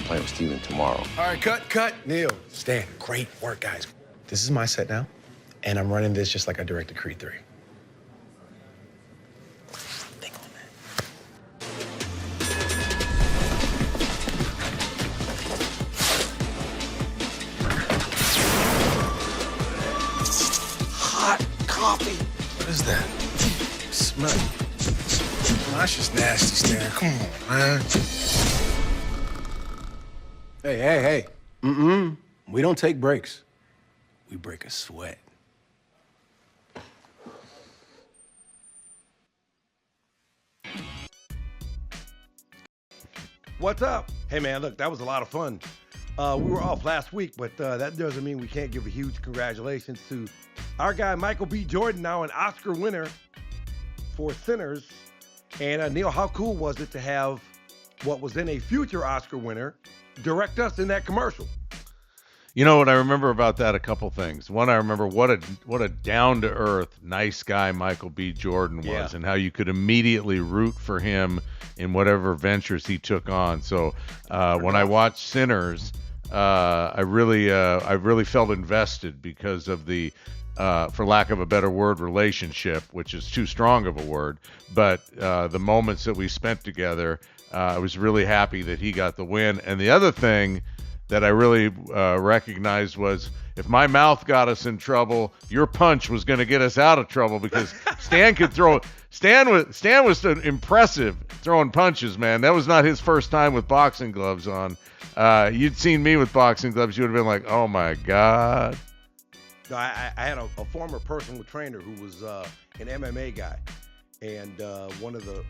playing with Steven tomorrow. All right, cut. Neil, Stan, great work, guys. This is my set now, and I'm running this just like I directed Creed 3. Think on that. Hot coffee. What is that? Smell it. That's just nasty, Stan. Come on, man. Hey. We don't take breaks. We break a sweat. What's up? Hey, man, look, that was a lot of fun. We were off last week, but that doesn't mean we can't give a huge congratulations to our guy, Michael B. Jordan, now an Oscar winner for Sinners. And Neil, how cool was it to have what was then a future Oscar winner direct us in that commercial? You know what I remember about that? A couple things. One, I remember what a down-to-earth, nice guy Michael B. Jordan was, and how you could immediately root for him in whatever ventures he took on. So when I watched Sinners, I really felt invested because of the, for lack of a better word, relationship, which is too strong of a word, but the moments that we spent together, I was really happy that he got the win. And the other thing that I really recognized was, if my mouth got us in trouble, your punch was going to get us out of trouble, because Stan could throw. Stan was impressive throwing punches, man. That was not his first time with boxing gloves on. You'd seen me with boxing gloves, you would have been like, oh my God. No, I had a former personal trainer who was an MMA guy, and one of the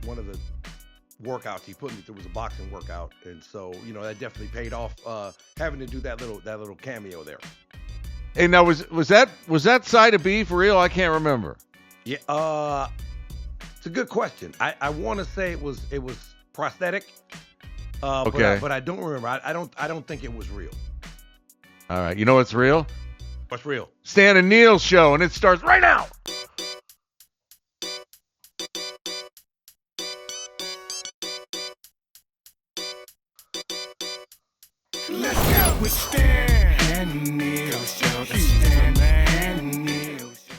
workouts he put me through was a boxing workout, and so that definitely paid off, having to do that little cameo there. Hey, now was that side of beef real? I can't remember. Yeah, it's a good question. I want to say it was prosthetic, okay, but I don't remember. I don't think it was real. All right, you know what's real? What's real? Stan and Neil show, and it starts right now. Let's go with Stan and Neil show. The Stan and Neil show.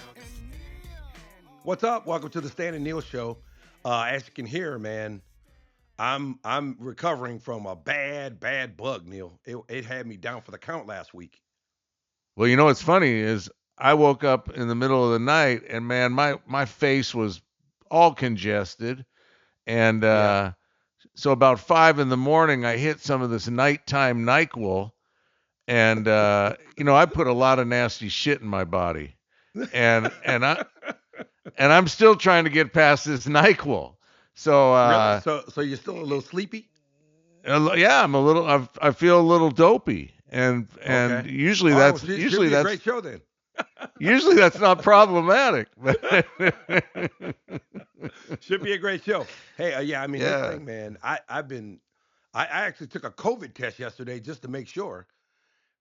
What's up? Welcome to the Stan and Neil show. As you can hear, man, I'm recovering from a bad bug, Neil. It had me down for the count last week. Well, you know what's funny is I woke up in the middle of the night, and man, my face was all congested, and so about 5 a.m, I hit some of this nighttime NyQuil, and I put a lot of nasty shit in my body, and I'm still trying to get past this NyQuil. So really? So you're still a little sleepy? Yeah, I'm a little. I feel a little dopey, and okay. usually that's a great show then. Usually that's not problematic. Should be a great show. Hey, this thing, man, I actually took a COVID test yesterday just to make sure,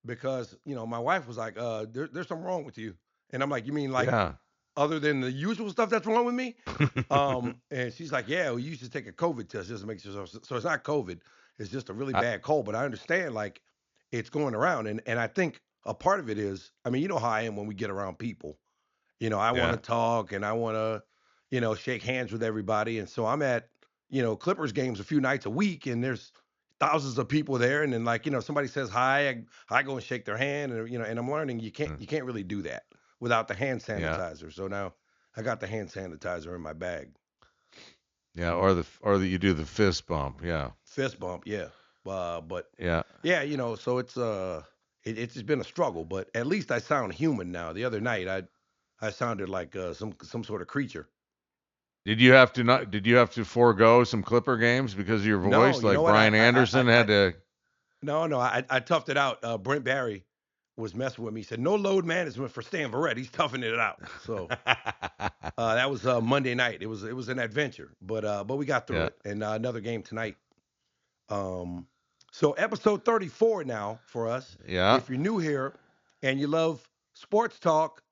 because, my wife was like, there's something wrong with you. And I'm like, you mean like other than the usual stuff that's wrong with me? And she's like, yeah, well, you should take a COVID test just to make sure. So it's not COVID. It's just a really bad cold. But I understand, like, it's going around. And I think a part of it is, you know how I am when we get around people. I want to talk, and I want to, shake hands with everybody. And so I'm at, Clippers games a few nights a week, and there's thousands of people there. And then, like, somebody says hi, I go and shake their hand, and, and I'm learning you can't really do that without the hand sanitizer. Yeah. So now I got the hand sanitizer in my bag. Yeah, or you do the fist bump. Yeah. Fist bump. Yeah. But yeah. So it's just been a struggle, but at least I sound human now. The other night I sounded like some sort of creature. Did you have to forego some Clipper games because of your voice? No, like Brian Anderson had to. No, I toughed it out. Brent Barry was messing with me. He said no load management for Stan Verrett. He's toughing it out. So that was Monday night. It was an adventure, but we got through it. And another game tonight. So episode 34 now for us. Yeah. If you're new here and you love sports talk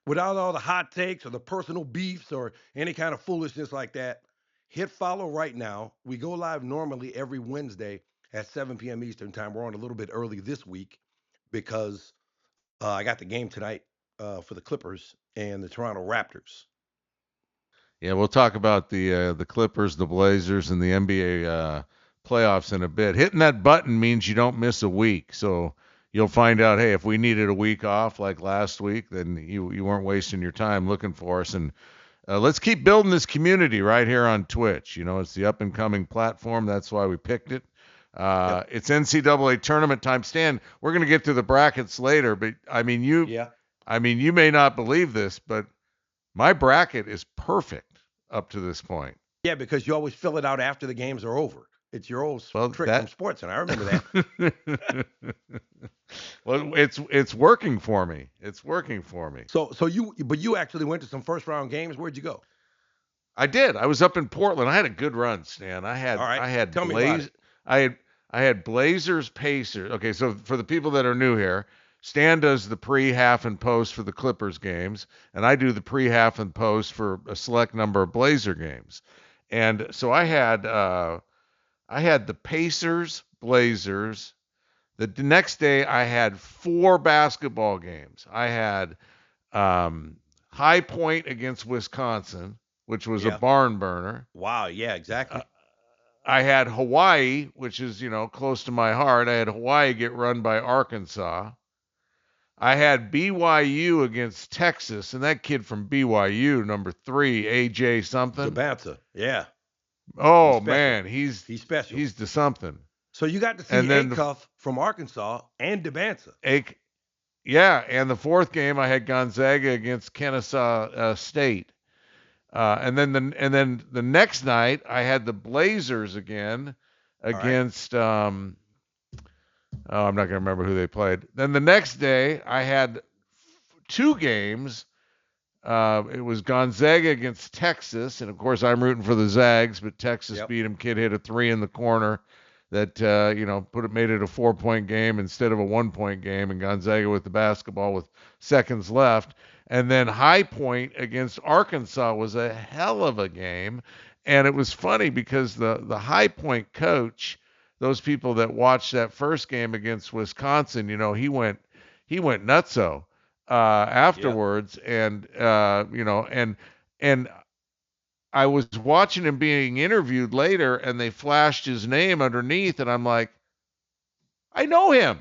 without all the hot takes or the personal beefs or any kind of foolishness like that, hit follow right now. We go live normally every Wednesday at 7 p.m. Eastern time. We're on a little bit early this week because I got the game tonight for the Clippers and the Toronto Raptors. Yeah, we'll talk about the Clippers, the Blazers, and the NBA playoffs in a bit. Hitting that button means you don't miss a week. So you'll find out, hey, if we needed a week off like last week, then you weren't wasting your time looking for us. And let's keep building this community right here on Twitch. You know, it's the up and coming platform. That's why we picked it. Yep. It's NCAA tournament time. Stan, we're going to get to the brackets later, but I mean, you may not believe this, but my bracket is perfect up to this point. Yeah, because you always fill it out after the games are over. It's your old trick from sports, and I remember that. Well, it's working for me. It's working for me. So you actually went to some first round games. Where'd you go? I did. I was up in Portland. I had a good run, Stan. I had Tell me about it. I had Blazers, Pacers. Okay, so for the people that are new here, Stan does the pre, half, and post for the Clippers games, and I do the pre, half, and post for a select number of Blazer games. And so I had the Pacers, Blazers. The next day I had 4 basketball games. I had High Point against Wisconsin, which was a barn burner. Wow, yeah, exactly. I had Hawaii, which is, close to my heart. I had Hawaii get run by Arkansas. I had BYU against Texas, and that kid from BYU, number 3, AJ something. Zabanta, yeah. Oh, man, he's special. He's to something. So you got to see Acuff from Arkansas and Debanza. Yeah, and the 4th game I had Gonzaga against Kennesaw State. And then the next night I had the Blazers again against I'm not going to remember who they played. Then the next day I had 2 games. It was Gonzaga against Texas, and of course I'm rooting for the Zags, but Texas beat them. Kid hit a 3 in the corner that made it a 4-point game instead of a 1-point game, and Gonzaga with the basketball with seconds left. And then High Point against Arkansas was a hell of a game. And it was funny because the High Point coach, those people that watched that first game against Wisconsin, he went nutso afterwards. And I was watching him being interviewed later, and they flashed his name underneath, and I'm like, I know him.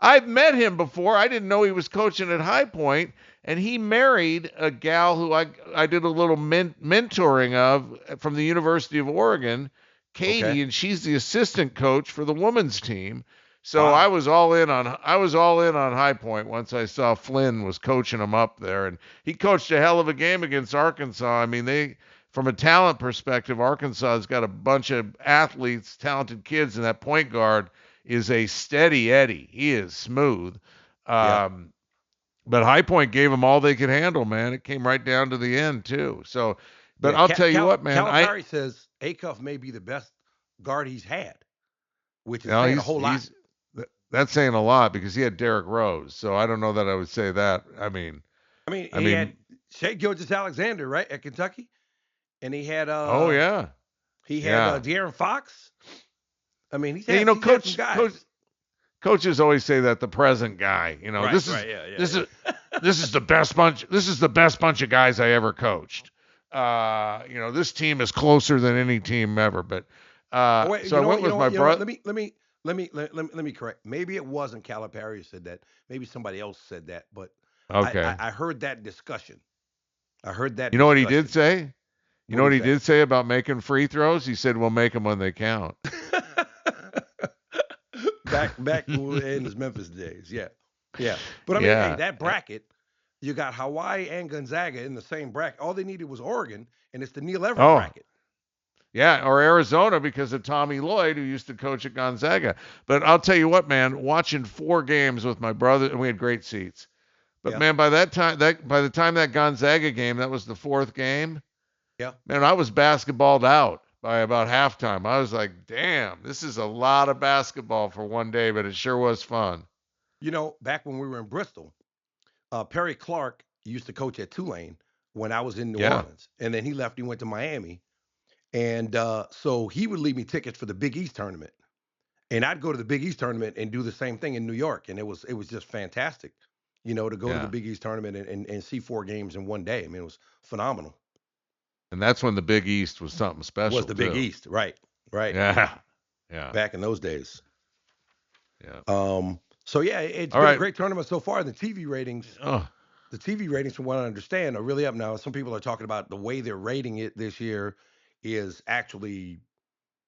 I've met him before. I didn't know he was coaching at High Point, and he married a gal who I did a little mentoring of from the University of Oregon, Katie, and she's the assistant coach for the women's team. So wow. I was all in on High Point once I saw Flynn was coaching them up there, and he coached a hell of a game against Arkansas. I mean, from a talent perspective, Arkansas has got a bunch of athletes, talented kids, and that point guard is a steady Eddie. He is smooth. But High Point gave them all they could handle, man. It came right down to the end, too. So, but I'll tell you what, man. Calipari says Acuff may be the best guard he's had, which is saying a whole lot. That's saying a lot because he had Derrick Rose. So I don't know that I would say that. I mean, he had Shea Gilgeous-Alexander, right, at Kentucky? And he had he had De'Aaron Fox. I mean, he's had some guys. Coaches always say that the present guy, this is the best bunch. This is the best bunch of guys I ever coached. This team is closer than any team ever. But I went with my brother. Let me correct. Maybe it wasn't Calipari who said that. Maybe somebody else said that. But I heard that discussion. You know what he did say? You know what he did say about making free throws? He said, "We'll make them when they count." back in his Memphis days, yeah. But I mean, hey, that bracket, you got Hawaii and Gonzaga in the same bracket. All they needed was Oregon, and it's the Neil Everett bracket. Yeah, or Arizona because of Tommy Lloyd, who used to coach at Gonzaga. But I'll tell you what, man, watching 4 games with my brother, and we had great seats. But man, by the time that Gonzaga game, that was the 4th game. Yeah. Man, I was basketballed out by about halftime. I was like, damn, this is a lot of basketball for one day, but it sure was fun. Back when we were in Bristol, Perry Clark used to coach at Tulane when I was in New Orleans. And then he left, he went to Miami. And so he would leave me tickets for the Big East tournament. And I'd go to the Big East tournament and do the same thing in New York. And it was just fantastic, to go to the Yeah. Big East tournament and see 4 games in one day. I mean, it was phenomenal. And that's when the Big East was something Was special the Big too. East, right? Right. Yeah. Yeah. Back in those days. Yeah. So yeah, it's All been a right. great tournament so far. Oh, The TV ratings, from what I understand, are really up now. Some people are talking about the way they're rating it this year is actually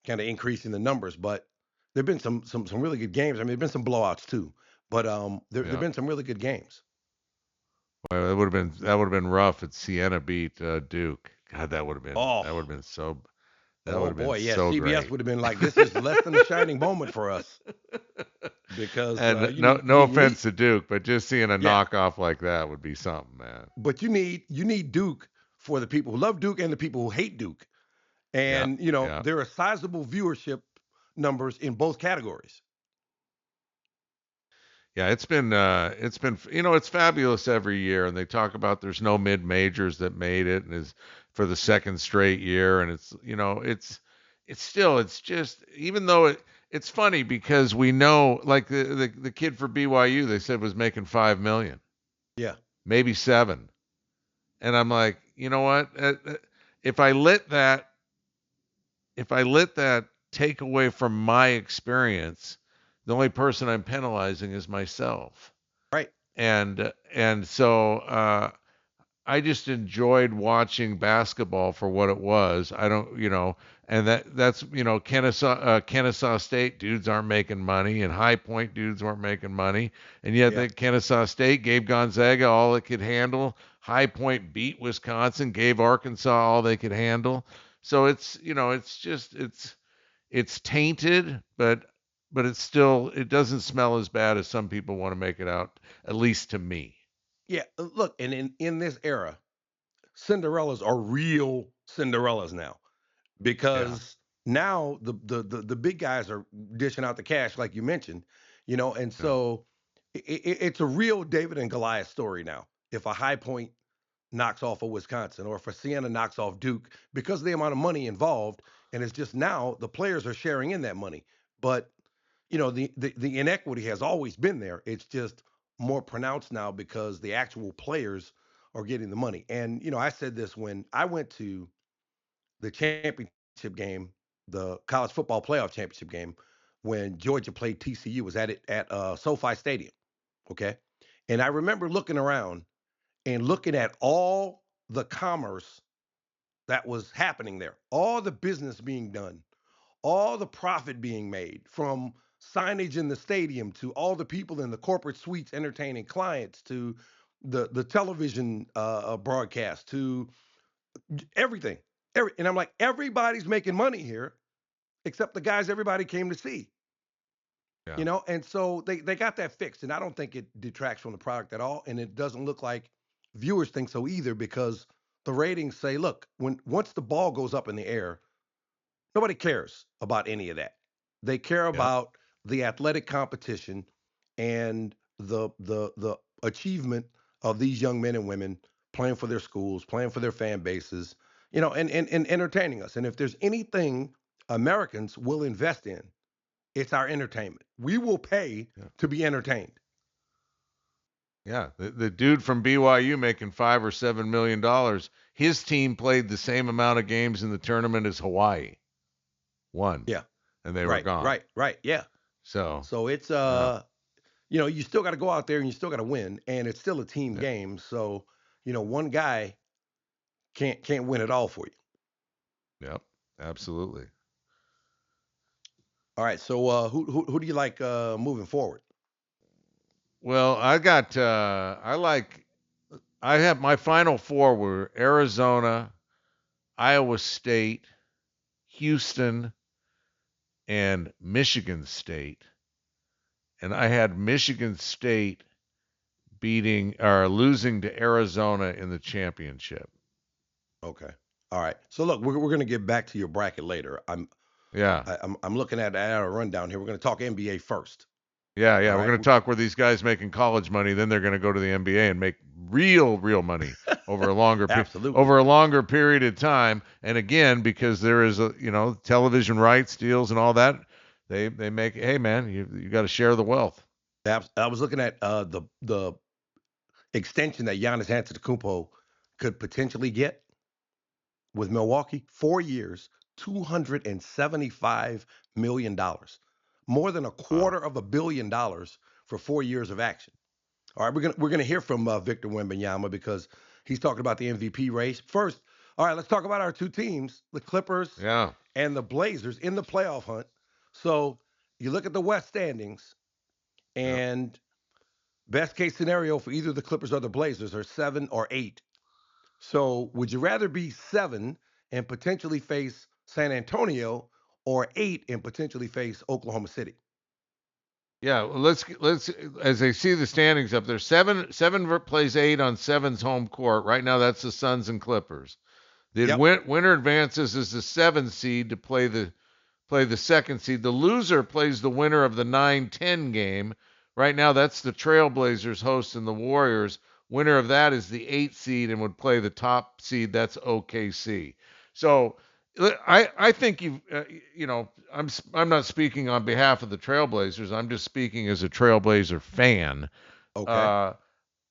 kind of increasing the numbers. But there've been some really good games. I mean, there've been some blowouts too. But there've yeah. been some really good games. Well, that would have been rough if Siena beat Duke. God, that would have been Oh, that would have been so that would oh have been boy, yeah. so CBS great. would have been like, this is less than a shining moment for us because And no you need, offense to Duke, but just seeing a yeah. knockoff like that would be something, man. But you need Duke for the people who love Duke and the people who hate Duke. Yeah, And yeah, there are sizable viewership numbers in both categories. yeah. It's been it's fabulous every year, and they talk about there's no mid majors that made it, and is for the second straight year, and it's just even though it's funny because we know like the kid for BYU they said was making 5 million, Yeah, maybe 7. And I'm like, you know what? If I let that, if I let that take away from my experience, the only person I'm penalizing is myself. right. And so I just enjoyed watching basketball for what it was. I don't, and that's Kennesaw State dudes aren't making money, and High Point dudes weren't making money, and yet Yeah, the Kennesaw State gave Gonzaga all it could handle. High Point beat Wisconsin, gave Arkansas all they could handle. So it's tainted, but it doesn't smell as bad as some people want to make it out, at least to me. yeah. Look, and in this era, Cinderellas are real Cinderellas now Yeah, because now the big guys are dishing out the cash, like you mentioned, and yeah, so it's a real David and Goliath story now. If a High Point knocks off of Wisconsin or if a Siena knocks off Duke, because of the amount of money involved, and it's just now the players are sharing in that money. But the inequity has always been there. It's just more pronounced now because the actual players are getting the money. And I said this when I went to the championship game, the college football playoff championship game, when Georgia played TCU, was at it at SoFi Stadium. Okay, and I remember looking around and looking at all the commerce that was happening there, all the business being done, all the profit being made from signage in the stadium to all the people in the corporate suites entertaining clients to the television broadcast to everything. And I'm like, everybody's making money here except the guys everybody came to see. yeah. And so they got that fixed, and I don't think it detracts from the product at all, and it doesn't look like viewers think so either because the ratings say, look, once the ball goes up in the air, nobody cares about any of that. They care Yep. about the athletic competition and the achievement of these young men and women playing for their schools, playing for their fan bases, and entertaining us. And if there's anything Americans will invest in, it's our entertainment. We will pay Yeah. to be entertained. Yeah. The dude from BYU making $5 or $7 million, his team played the same amount of games in the tournament as Hawaii. Won. Yeah. And they were Right. gone. Right. Right. Yeah. So So it's yeah. you still got to go out there and you still got to win, and it's still a team Yeah. game. So one guy can't win it all for you. Yep. Absolutely. All right. So who do you like moving forward? Well, I have my final four were Arizona, Iowa State, Houston, and Michigan State. And I had Michigan State beating or losing to Arizona in the championship. Okay. All right. So look, we're going to get back to your bracket later. Yeah. I'm looking at our rundown here. We're going to talk NBA first. Yeah, All yeah. We're right. going to talk where these guys making college money, then they're going to go to the NBA and make real money over a Absolutely. longer period of time. And again, because there is television rights deals and all that, they make, hey man, you got to share the wealth. I was looking at the extension that Giannis Antetokounmpo could potentially get with Milwaukee. 4 years, $275 million, more than a Wow. quarter of $1 billion for 4 years of action. All right, we're gonna hear from Victor Wembanyama because he's talking about the MVP race first. All right, let's talk about our two teams, the Clippers Yeah. and the Blazers in the playoff hunt. So you look at the West standings, Yeah. and best case scenario for either the Clippers or the Blazers are 7 or 8. So would you rather be 7 and potentially face San Antonio, or 8 and potentially face Oklahoma City? Yeah, well, let's as I see the standings up there, seven plays 8 on seven's home court. Right now, that's the Suns and Clippers. The Yep. winner advances as the 7th seed to play the 2nd seed. The loser plays the winner of the 9-10 game. Right now, that's the Trailblazers hosting the Warriors. Winner of that is the 8th seed and would play the top seed. That's OKC. So I think I'm not speaking on behalf of the Trailblazers. I'm just speaking as a Trailblazer fan. Okay. Uh,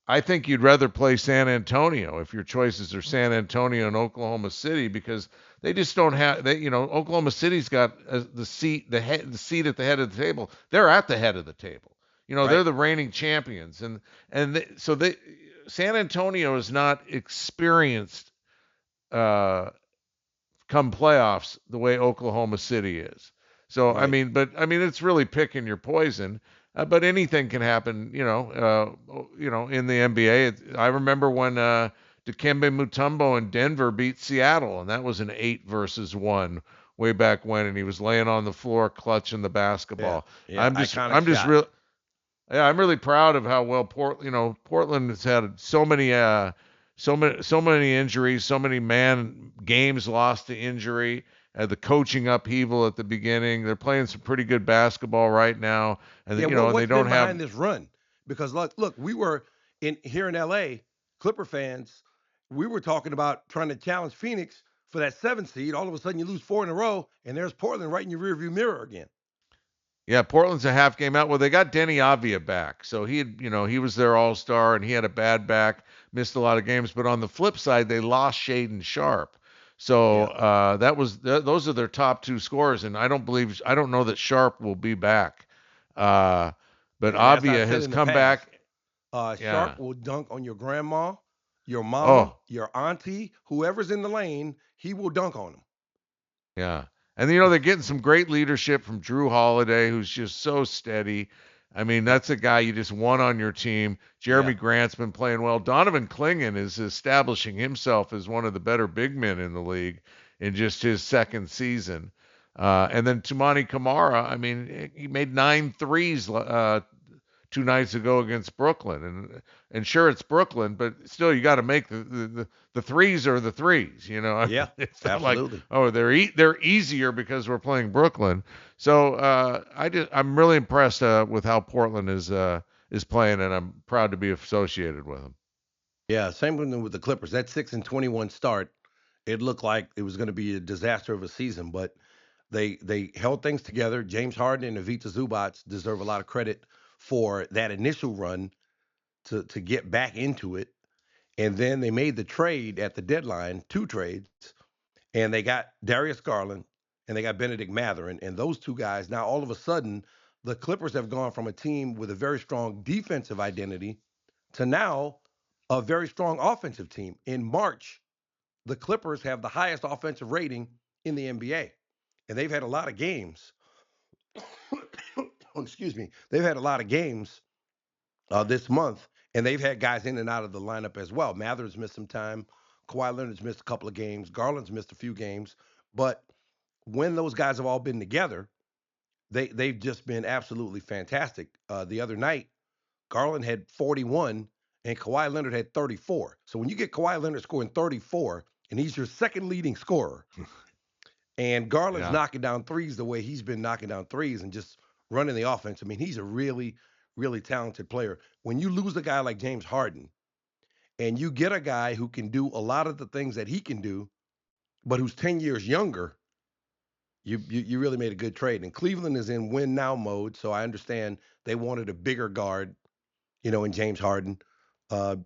I think you'd rather play San Antonio if your choices are San Antonio and Oklahoma City, because they just don't have Oklahoma City's got the seat at the head of the table. They're at the head of the table. Right. They're the reigning champions, so San Antonio is not experienced uh, come playoffs the way Oklahoma City is. So Right. I mean, it's really picking your poison. But anything can happen, in the NBA. I remember when Dikembe Mutombo in Denver beat Seattle, and that was an 8-versus-1 way back when, and he was laying on the floor clutching the Yeah. basketball. Yeah. Iconic I'm just shot. real. Yeah, I'm really proud of how well Portland has had so many injuries, so many games lost to injury, the coaching upheaval at the beginning. They're playing some pretty good basketball right now, and Yeah, and they what's don't been have. behind this run? Because look, we were here in LA, Clipper fans, we were talking about trying to challenge Phoenix for that 7th seed. All of a sudden you lose 4 in a row, and there's Portland right in your rearview mirror again. Yeah, Portland's a half game out. Well, they got Denny Avdia back, so he was their all-star, and he had a bad back, missed a lot of games. But on the flip side, they lost Shaden Sharp, so Yeah. those are their top 2 scorers, and I don't know that Sharp will be back. Uh, but And as I've Avdia said has in the come past, back. Sharp Yeah. will dunk on your grandma, your mama, Oh, your auntie, whoever's in the lane, he will dunk on them. yeah. And they're getting some great leadership from Drew Holiday, who's just so steady. I mean, Yep. that's a guy you just want on your team. Yeah. Jeremy Grant's been playing well. Donovan Clingan is establishing himself as one of the better big men in the league in just his 2nd season. And then Tumani Kamara, I mean, he made 9 threes 2 nights ago against Brooklyn, and sure, it's Brooklyn, but still you got to make the threes are the threes. Yeah. It's not like, Absolutely. oh, they're easier because we're playing Brooklyn. So I'm really impressed with how Portland is playing, and I'm proud to be associated with them. Yeah, same with the Clippers. That 6-21 start, it looked like it was going to be a disaster of a season, but they held things together. James Harden and Ivica Zubac deserve a lot of credit for that initial run to get back into it. And then they made the trade at the deadline, 2 trades, and they got Darius Garland and they got Benedict Mathurin. And those 2 guys, now all of a sudden, the Clippers have gone from a team with a very strong defensive identity to now a very strong offensive team. In March, the Clippers have the highest offensive rating in the NBA. And they've had a lot of games. Excuse me. They've had a lot of games this month, and they've had guys in and out of the lineup as well. Mathers missed some time. Kawhi Leonard's missed a couple of games. Garland's missed a few games. But when those guys have all been together, they've just been absolutely fantastic. The other night, Garland had 41 and Kawhi Leonard had 34. So when you get Kawhi Leonard scoring 34 and he's your second leading scorer, and Garland's Yeah. knocking down threes the way he's been knocking down threes and just running the offense. I mean, he's a really, really talented player. When you lose a guy like James Harden and you get a guy who can do a lot of the things that he can do, but who's 10 years younger, you really made a good trade. And Cleveland is in win now mode, so I understand they wanted a bigger guard, in James Harden. Uh,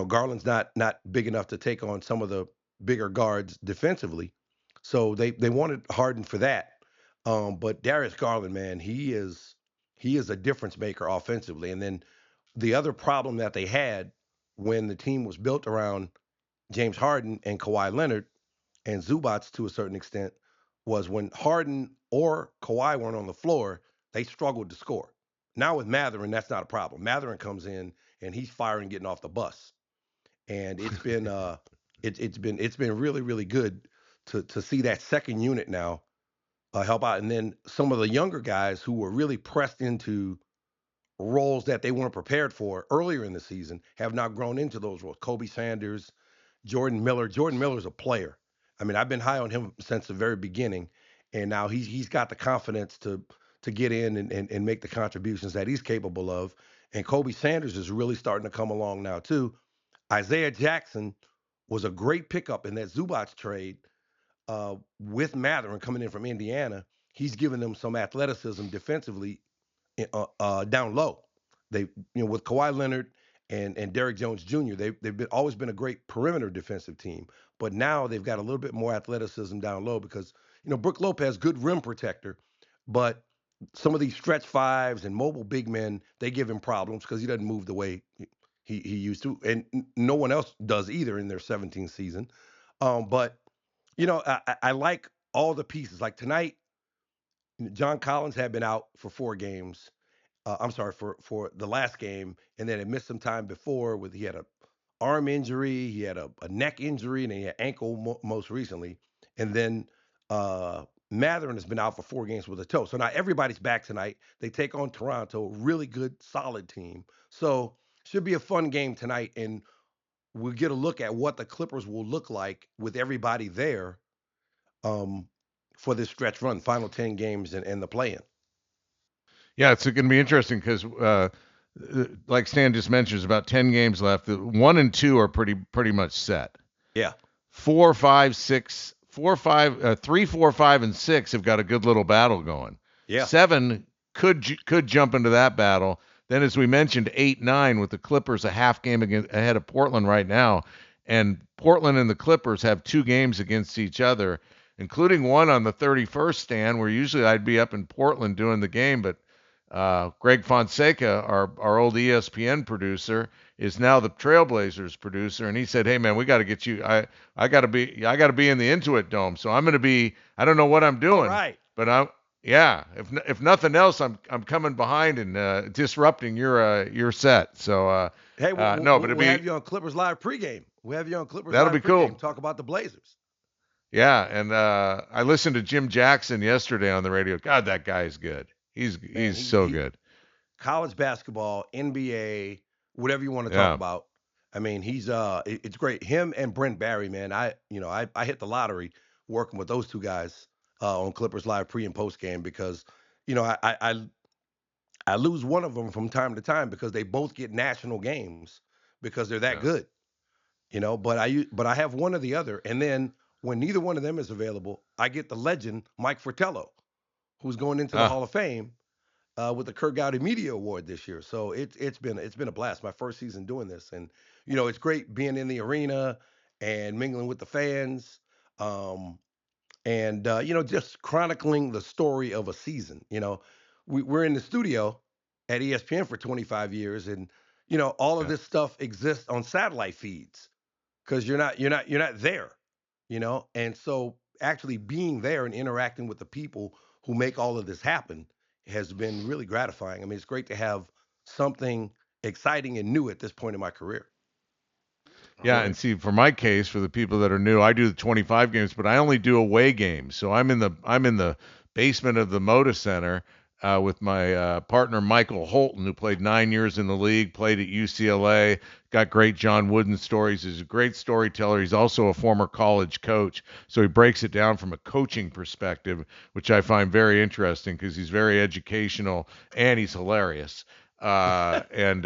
Garland's not big enough to take on some of the bigger guards defensively, so they wanted Harden for that. But Darius Garland, man, he is a difference maker offensively. And then the other problem that they had when the team was built around James Harden and Kawhi Leonard and Zubats to a certain extent was when Harden or Kawhi weren't on the floor, they struggled to score. Now with Matherin, that's not a problem. Matherin comes in and he's firing, getting off the bus, and it's been it's been really really good to see that second unit now help out, and then some of the younger guys who were really pressed into roles that they weren't prepared for earlier in the season have now grown into those roles. Kobe Sanders, Jordan Miller. Jordan Miller's a player. I mean, I've been high on him since the very beginning, and now he's got the confidence to get in and make the contributions that he's capable of. And Kobe Sanders is really starting to come along now too. Isaiah Jackson was a great pickup in that Zubats trade with Matherin coming in from Indiana. He's given them some athleticism defensively down low. They, with Kawhi Leonard and Derrick Jones Jr., they've always been a great perimeter defensive team, but now they've got a little bit more athleticism down low because Brook Lopez, good rim protector, but some of these stretch fives and mobile big men, they give him problems because he doesn't move the way he used to, and no one else does either in their 17th season. But I like all the pieces. Like tonight, John Collins had been out for 4 games. I'm sorry for the last game, and then it missed some time before with he had a arm injury, he had a neck injury, and he had ankle most recently, and then Matherin has been out for 4 games with a toe. So now everybody's back tonight. They take on Toronto, really good, solid team. So should be a fun game tonight, and we'll get a look at what the Clippers will look like with everybody there um, for this stretch run, final 10 games and the play-in. Yeah, it's going to be interesting because, like Stan just mentioned, there's about 10 games left. The 1 and 2 are pretty much set. Yeah. 4, 5, 6, 4, 5, 3, 4, 5, and 6 have got a good little battle going. Yeah. 7 could jump into that battle. Then, as we mentioned, 8, 9 with the Clippers a half game ahead of Portland right now, and Portland and the Clippers have 2 games against each other, including one on the 31st, Stan, where usually I'd be up in Portland doing the game, but Greg Fonseca, our old ESPN producer, is now the Trailblazers producer, and he said, "Hey man, we got to get you. I got to be in the Intuit Dome, so I'm going to be. I don't know what I'm doing, right? But if nothing else, I'm coming behind and disrupting your set. So hey, but we'll have you on Clippers Live pregame. We'll have you on Clippers that'll Live be cool. Talk about the Blazers. Yeah, and I listened to Jim Jackson yesterday on the radio. God, that guy is good. He's so good. College basketball, NBA, whatever you want to talk about. I mean, it's great. Him and Brent Barry, man. I hit the lottery working with those two guys on Clippers Live pre and post game because, I lose one of them from time to time because they both get national games because they're that good. But I have one or the other, and then when neither one of them is available, I get the legend Mike Fratello, who's going into the Hall of Fame with the Kurt Gowdy Media Award this year. So it's been a blast. My first season doing this, and it's great being in the arena and mingling with the fans, and just chronicling the story of a season. We're in the studio at ESPN for 25 years, and all of this stuff exists on satellite feeds because you're not there, and so actually being there and interacting with the people who make all of this happen has been really gratifying. I mean, it's great to have something exciting and new at this point in my career. Yeah, and see, for my case, for the people that are new, I do the 25 games, but I only do away games. So I'm in the basement of the Moda Center with my partner Michael Holton, who played 9 years in the league, played at UCLA, got great John Wooden stories. He's a great storyteller. He's also a former college coach, so he breaks it down from a coaching perspective, which I find very interesting because he's very educational and he's hilarious. And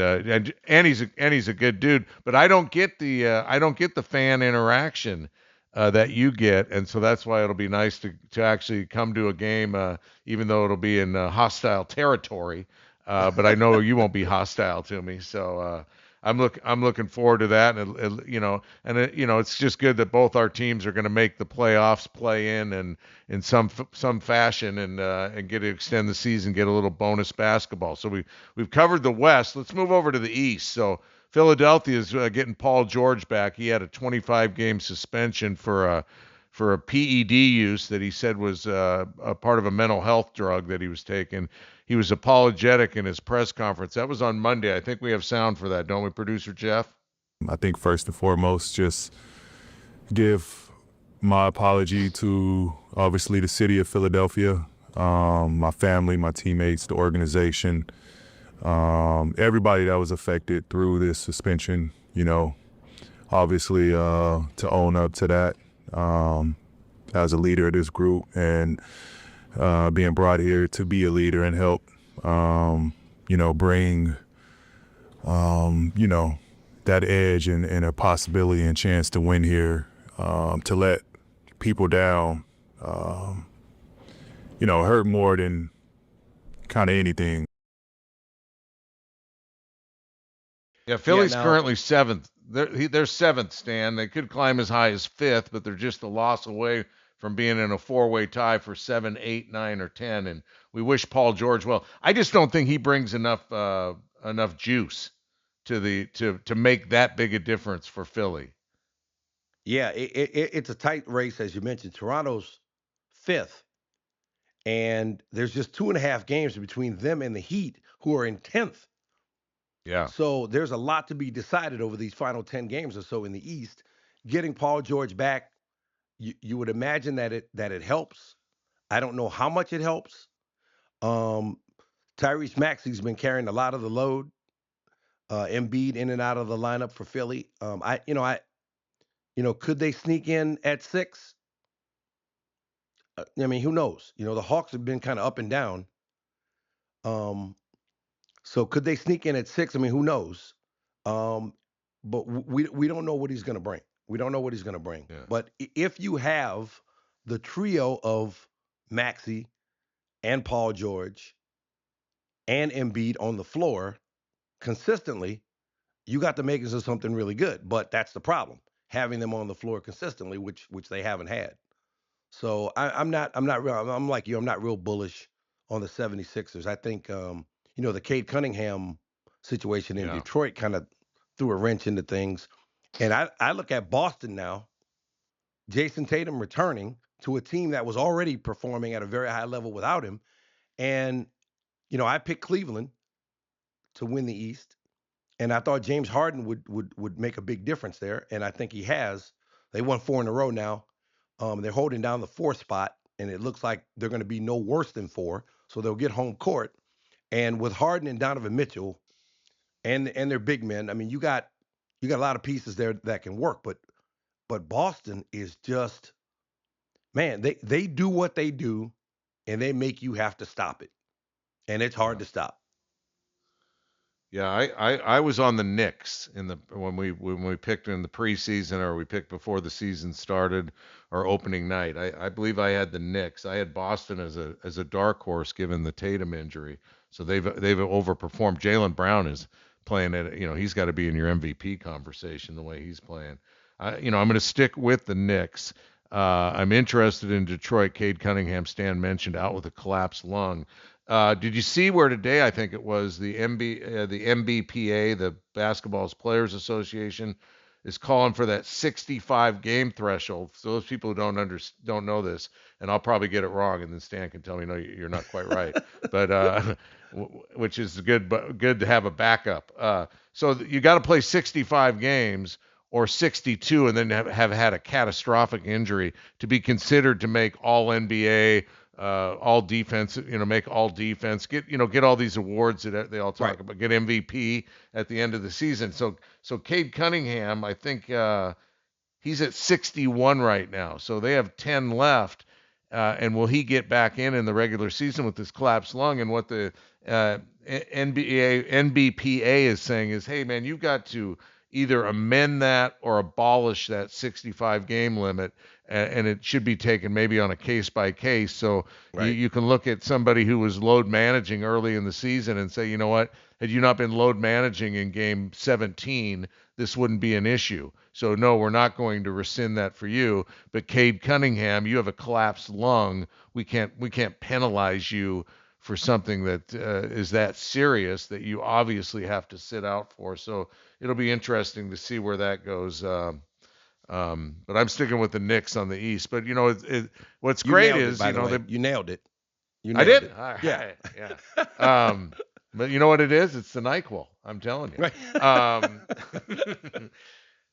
he's a good dude, but I don't get the fan interaction that you get, and so that's why it'll be nice to actually come to a game, even though it'll be in hostile territory. But I know you won't be hostile to me, so I'm looking forward to that, and it's just good that both our teams are going to make the playoffs, play in some fashion, and get to extend the season, get a little bonus basketball. So we've covered the West. Let's move over to the East. So Philadelphia is getting Paul George back. He had a 25-game suspension for a PED use that he said was a part of a mental health drug that he was taking. He was apologetic in his press conference. That was on Monday. I think we have sound for that, don't we, producer Jeff? I think first and foremost, just give my apology to obviously the city of Philadelphia, my family, my teammates, the organization, everybody that was affected through this suspension, obviously to own up to that as a leader of this group and being brought here to be a leader and help, bring, that edge and a possibility and chance to win here, to let people down, hurt more than kind of anything. Yeah, Philly's currently 7th. They're 7th, Stan. They could climb as high as 5th, but they're just a loss away from being in a 4-way tie for 7, 8, 9, or 10. And we wish Paul George well. I just don't think he brings enough juice to make that big a difference for Philly. Yeah, it's a tight race, as you mentioned. Toronto's 5th, and there's just 2.5 games between them and the Heat, who are in 10th. Yeah. So there's a lot to be decided over these final 10 games or so in the East. Getting Paul George back, you would imagine that it helps. I don't know how much it helps. Tyrese Maxey's been carrying a lot of the load. Embiid in and out of the lineup for Philly. Could they sneak in at 6? Who knows? The Hawks have been kind of up and down. So could they sneak in at 6? Who knows? But we don't know what he's going to bring. We don't know what he's going to bring. Yeah. But if you have the trio of Maxey and Paul George and Embiid on the floor consistently, you got the makings of something really good. But that's the problem, having them on the floor consistently, which they haven't had. So I'm not real. I'm like you. I'm not real bullish on the 76ers. I think the Cade Cunningham situation in Detroit kind of threw a wrench into things. And I look at Boston now. Jason Tatum returning to a team that was already performing at a very high level without him. And I picked Cleveland to win the East, and I thought James Harden would make a big difference there, and I think he has. They won 4 in a row now. They're holding down the 4th spot, and it looks like they're going to be no worse than 4, so they'll get home court. And with Harden and Donovan Mitchell and their big men, you got a lot of pieces there that can work. But Boston is just, man, they do what they do, and they make you have to stop it, and it's hard to stop. Yeah, I was on the Knicks when we picked in the preseason, or we picked before the season started, or opening night. I believe I had the Knicks. I had Boston as a dark horse given the Tatum injury. So they've overperformed. Jaylen Brown is playing at, he's got to be in your MVP conversation the way he's playing. I'm going to stick with the Knicks. I'm interested in Detroit. Cade Cunningham, Stan mentioned, out with a collapsed lung. Did you see where today, I think it was, the MBPA, the Basketball Players Association, is calling for that 65 game threshold. So those people who don't know this, and I'll probably get it wrong, and then Stan can tell me, no, you're not quite right. But which is good to have a backup. So you got to play 65 games or 62, and then have had a catastrophic injury to be considered to make All NBA, all defense, make all defense, get all these awards that they all talk Right. about, get MVP at the end of the season. So Cade Cunningham, I think he's at 61 right now. So they have 10 left. And will he get back in the regular season with this collapsed lung? And what the NBPA is saying is, hey, man, you've got to either amend that or abolish that 65 game limit, and it should be taken maybe on a case by case. So Right. you can look at somebody who was load managing early in the season and say, you know what, had you not been load managing in game 17, this wouldn't be an issue. So no, we're not going to rescind that for you. But Cade Cunningham, you have a collapsed lung. We can't penalize you for something that is that serious that you obviously have to sit out for. So it'll be interesting to see where that goes. But I'm sticking with the Knicks on the East. But what's You great nailed it, is by the way. You nailed it. You I nailed did. it. All right, Yeah. yeah. But you know what it is? It's the NyQuil. I'm telling you.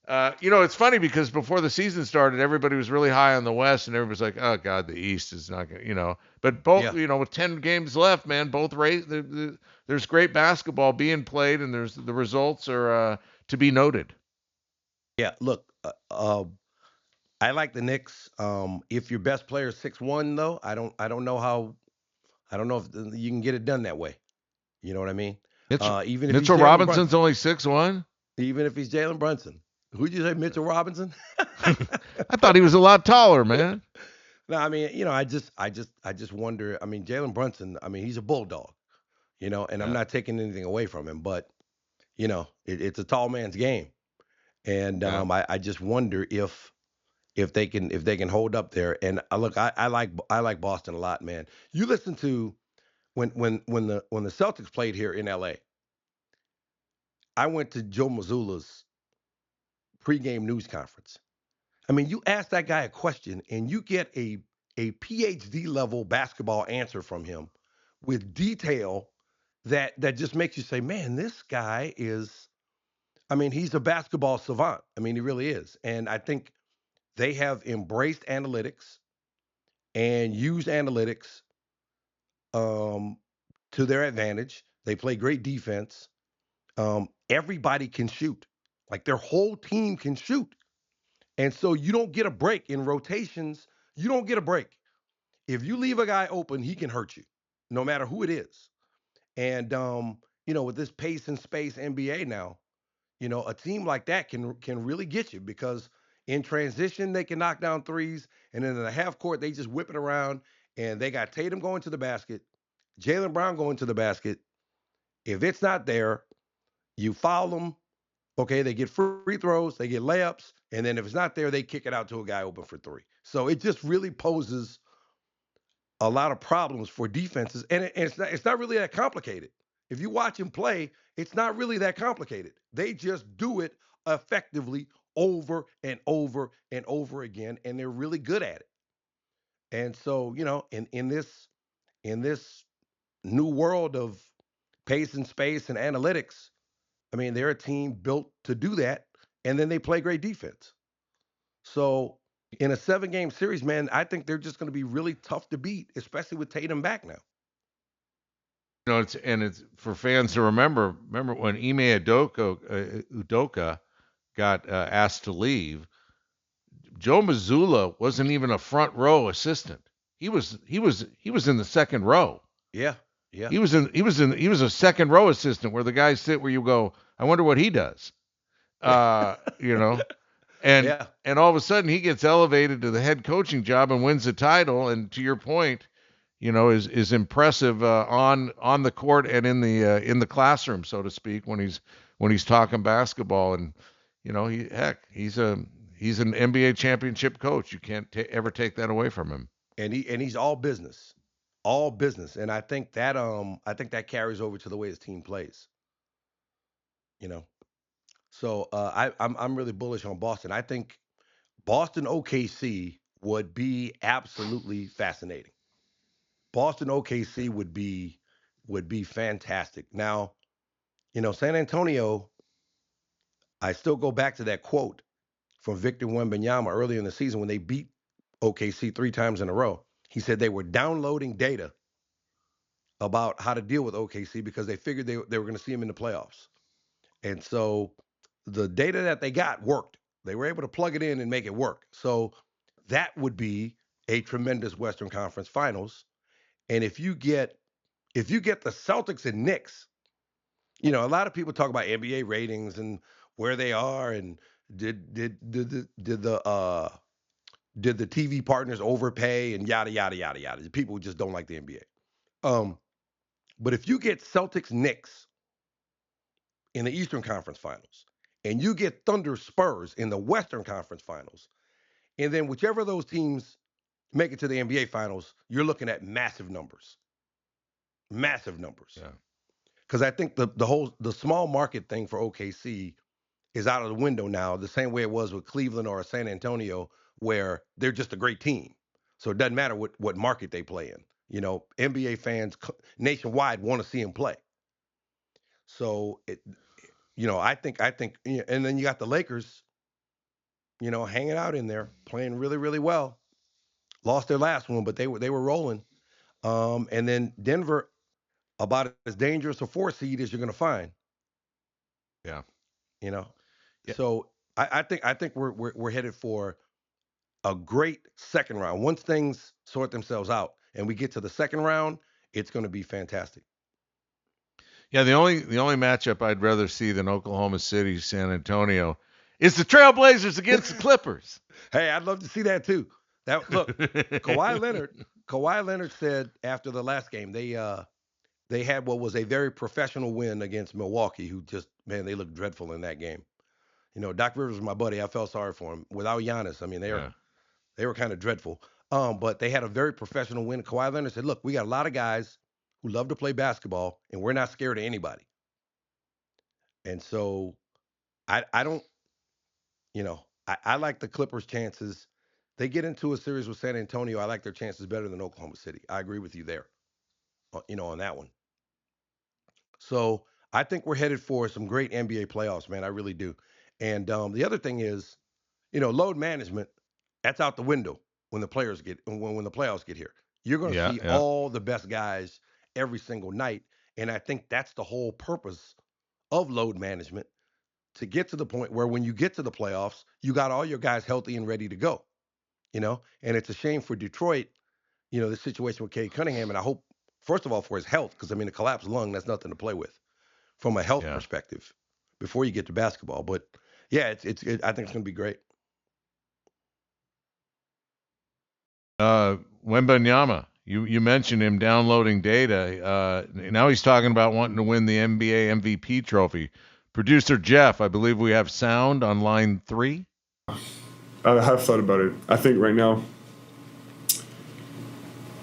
It's funny because before the season started, everybody was really high on the West, and everybody's like, "Oh God, the East is not going." But both, Yeah. with 10 games left, man, both there's great basketball being played, and the results are to be noted. Yeah. Look, I like the Knicks. If your best player is 6'1", though, I don't know if you can get it done that way. You know what I mean? Even if he's Mitchell Jalen Robinson's Brunson. only 6'1". Even if he's Jalen Brunson. Who'd you say, Mitchell Robinson? I thought he was a lot taller, man. No, I mean, I just wonder. I mean, Jalen Brunson. I mean, he's a bulldog. And I'm Yeah. not taking anything away from him, but it's a tall man's game, and Yeah. I just wonder if they can hold up there. And look, I like Boston a lot, man. You listen to when the Celtics played here in L.A. I went to Joe Mazzulla's pregame news conference. I mean, you ask that guy a question and you get a PhD level basketball answer from him with detail that just makes you say, man, this guy is. I mean, he's a basketball savant. I mean, he really is. And I think they have embraced analytics and used analytics um, to their advantage. They play great defense. Everybody can shoot. Like their whole team can shoot. And so you don't get a break in rotations. You don't get a break. If you leave a guy open, he can hurt you, no matter who it is. And with this pace and space NBA now, a team like that can really get you because in transition they can knock down threes, and then in the half court they just whip it around, and they got Tatum going to the basket, Jaylen Brown going to the basket. If it's not there, you foul them. Okay, they get free throws, they get layups, and then if it's not there, they kick it out to a guy open for three. So it just really poses a lot of problems for defenses, and it's not really that complicated. If you watch him play, it's not really that complicated. They just do it effectively over and over and over again, and they're really good at it. And so, in this new world of pace and space and analytics, I mean, they're a team built to do that, and then they play great defense. So in a 7-game series, man, I think they're just going to be really tough to beat, especially with Tatum back now. It's for fans to remember. Remember when Ime Udoka got asked to leave? Joe Mazzulla wasn't even a front row assistant. He was in the second row. Yeah, yeah. He was a second row assistant where the guys sit where you go, I wonder what he does. And Yeah. and all of a sudden he gets elevated to the head coaching job and wins the title. And to your point, is impressive on the court and in the classroom, so to speak, when he's talking basketball. And he's an NBA championship coach. You can't ever take that away from him. And he's all business, and I think that carries over to the way his team plays. So I'm really bullish on Boston. I think Boston OKC would be absolutely fascinating. Boston OKC would be fantastic. Now, San Antonio, I still go back to that quote from Victor Wembanyama earlier in the season when they beat OKC 3 times in a row. He said they were downloading data about how to deal with OKC because they figured they were going to see him in the playoffs. And so the data that they got worked. They were able to plug it in and make it work. So that would be a tremendous Western Conference Finals. And if you get the Celtics and Knicks, a lot of people talk about NBA ratings and where they are and did the TV partners overpay and yada yada yada yada. People just don't like the NBA. But if you get Celtics Knicks in the Eastern Conference Finals, and you get Thunder Spurs in the Western Conference Finals, and then whichever of those teams make it to the NBA Finals, you're looking at massive numbers. Massive numbers. Yeah. Because I think the small market thing for OKC is out of the window now, the same way it was with Cleveland or San Antonio, where they're just a great team. So it doesn't matter what market they play in. NBA fans nationwide want to see them play. So I think, and then you got the Lakers, hanging out in there, playing really, really well. Lost their last one, but they were rolling. And then Denver, about as dangerous a 4 seed as you're going to find. Yeah. Yeah. So I think we're headed for a great second round. Once things sort themselves out and we get to the second round, it's going to be fantastic. Yeah, the only matchup I'd rather see than Oklahoma City, San Antonio is the Trailblazers against the Clippers. Hey, I'd love to see that too. Look, Kawhi Leonard said after the last game, they had what was a very professional win against Milwaukee, who just, man, they looked dreadful in that game. Doc Rivers was my buddy. I felt sorry for him. Without Giannis, I mean, they were kind of dreadful. But they had a very professional win. Kawhi Leonard said, look, we got a lot of guys who love to play basketball, and we're not scared of anybody. And so I don't, I like the Clippers' chances. They get into a series with San Antonio. I like their chances better than Oklahoma City. I agree with you there, on that one. So I think we're headed for some great NBA playoffs, man. I really do. And the other thing is, load management, that's out the window when the players when the playoffs get here. You're going to see all the best guys every single night. And I think that's the whole purpose of load management, to get to the point where when you get to the playoffs, you got all your guys healthy and ready to go, and it's a shame for Detroit, the situation with Cade Cunningham. And I hope, first of all, for his health, because a collapsed lung, that's nothing to play with from a health perspective before you get to basketball. But yeah, I think it's going to be great. Wembanyama, you mentioned him downloading data. Now he's talking about wanting to win the NBA MVP trophy. Producer Jeff, I believe we have sound on line 3. I have thought about it. I think right now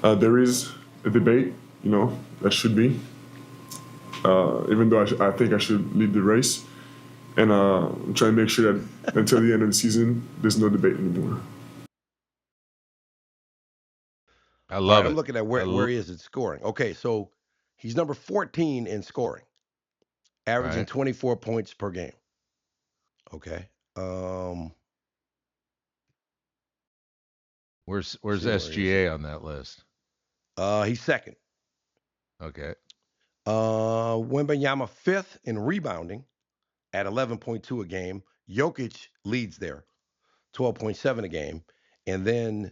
there is a debate, that should be. Even though I think I should lead the race. And I'm trying to make sure that until the end of the season, there's no debate anymore. I love it. I'm looking at where he is in scoring. Okay, so he's number 14 in scoring, averaging 24 points per game. Okay. Where's SGA on that list? He's second. Okay. Wembanyama 5th in rebounding at 11.2 a game. Jokic leads there, 12.7 a game. And then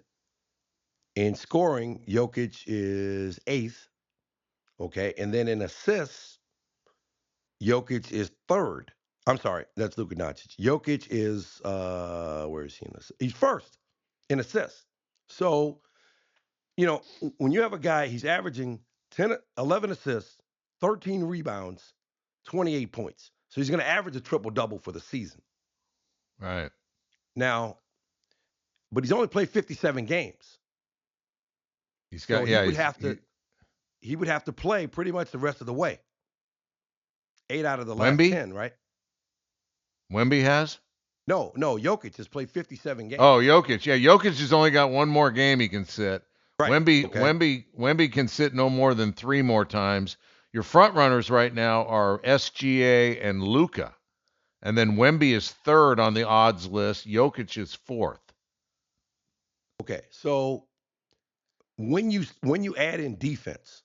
in scoring, Jokic is 8th. Okay. And then in assists, Jokic is 3rd. I'm sorry, that's Luka Doncic. Jokic is, where is he in this? He's 1st in assists. So, when you have a guy, he's averaging 11 assists, 13 rebounds, 28 points. So he's going to average a triple-double for the season. Right. Now, but he's only played 57 games. He's got, he would have to play pretty much the rest of the way. 8 out of the last 10, right? Wemby has? No, Jokic has played 57 games. Oh, Jokic. Yeah, Jokic has only got one more game he can sit. Right. Wemby can sit no more than 3 more times. Your front runners right now are SGA and Luka. And then Wemby is 3rd on the odds list. Jokic is 4th. Okay, so when you add in defense,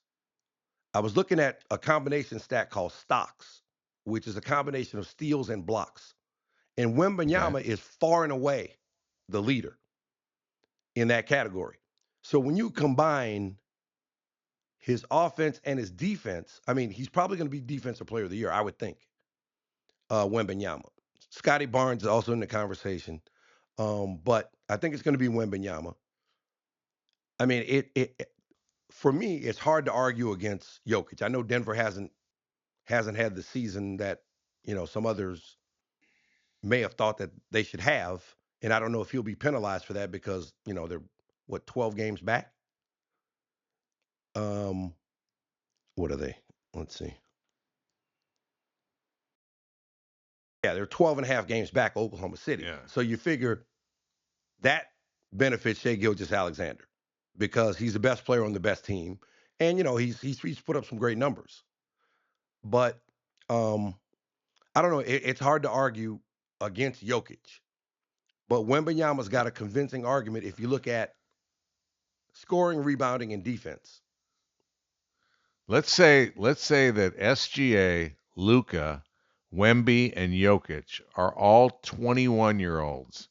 I was looking at a combination stat called stocks, which is a combination of steals and blocks. And Wembanyama is far and away the leader in that category. So when you combine his offense and his defense, I mean, he's probably going to be Defensive Player of the Year, I would think. Wembanyama. Scotty Barnes is also in the conversation, but I think it's going to be Wembanyama. I mean, it for me, it's hard to argue against Jokic. I know Denver hasn't had the season that some others may have thought that they should have, and I don't know if he'll be penalized for that because they're 12 games back. What are they? Let's see. Yeah, they're 12 and a half games back, Oklahoma City. Yeah. So you figure that benefits Shai Gilgeous-Alexander because he's the best player on the best team, and he's put up some great numbers. But I don't know. It's hard to argue against Jokic, but Wembanyama's got a convincing argument if you look at scoring, rebounding, and defense. Let's say that SGA, Luka, Wemby, and Jokic are all 21-year-olds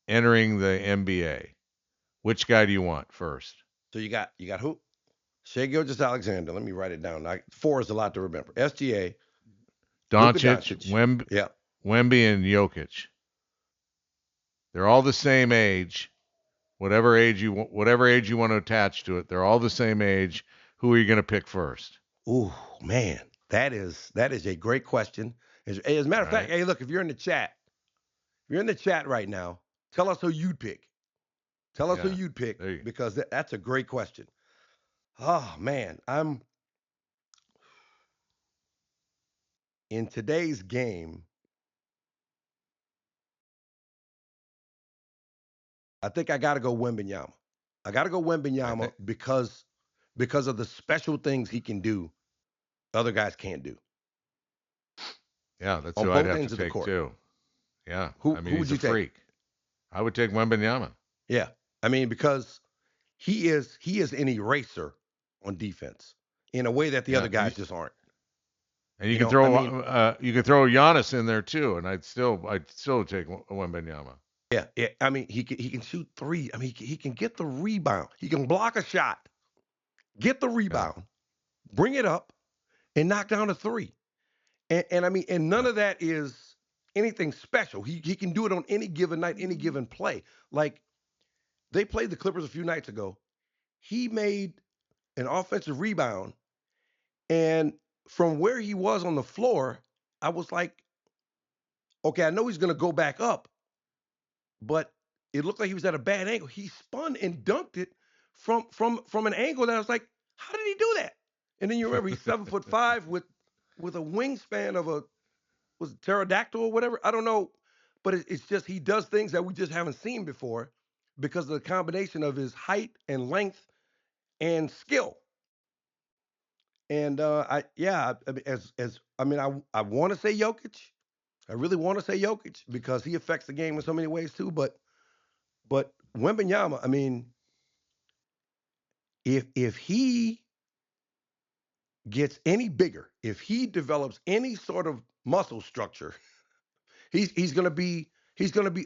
entering the NBA. Which guy do you want first? So you got who? Shai Gilgeous-Alexander. Let me write it down. 4 is a lot to remember. SGA, Doncic, Wemby, yeah, Wemby, and Jokic. They're all the same age. Whatever age you want to attach to it, they're all the same age. Who are you going to pick first? Ooh, man, that is a great question. As a matter of fact, hey, look, if you're in the chat right now, tell us who you'd pick. Tell us who you'd pick because that's a great question. Oh man, I'm in today's game. I think I got to go Wembanyama. I got to go Wembanyama because of the special things he can do other guys can't do. Yeah, that's who I'd have to take too. Yeah, who would you take? Freak. I would take Wembanyama. Yeah, I mean because he is an eraser on defense in a way that the other guys just aren't. And you can throw Giannis in there too, and I'd still take Wembanyama. Yeah. I mean, he can shoot 3. I mean, he can get the rebound. He can block a shot, get the rebound, bring it up, and knock down a 3. And I mean, and none of that is anything special. He can do it on any given night, any given play. Like they played the Clippers a few nights ago. He made an offensive rebound, and from where he was on the floor, I was like, okay, I know he's going to go back up, but it looked like he was at a bad angle. He spun and dunked it from an angle that I was like, how did he do that? And then you remember he's 7'5" with a wingspan of was it pterodactyl or whatever? I don't know, but it's just he does things that we just haven't seen before because of the combination of his height and length and skill. And I want to say Jokic. I really want to say Jokic because he affects the game in so many ways too. But Wembanyama, I mean, if he gets any bigger, if he develops any sort of muscle structure, he's going to be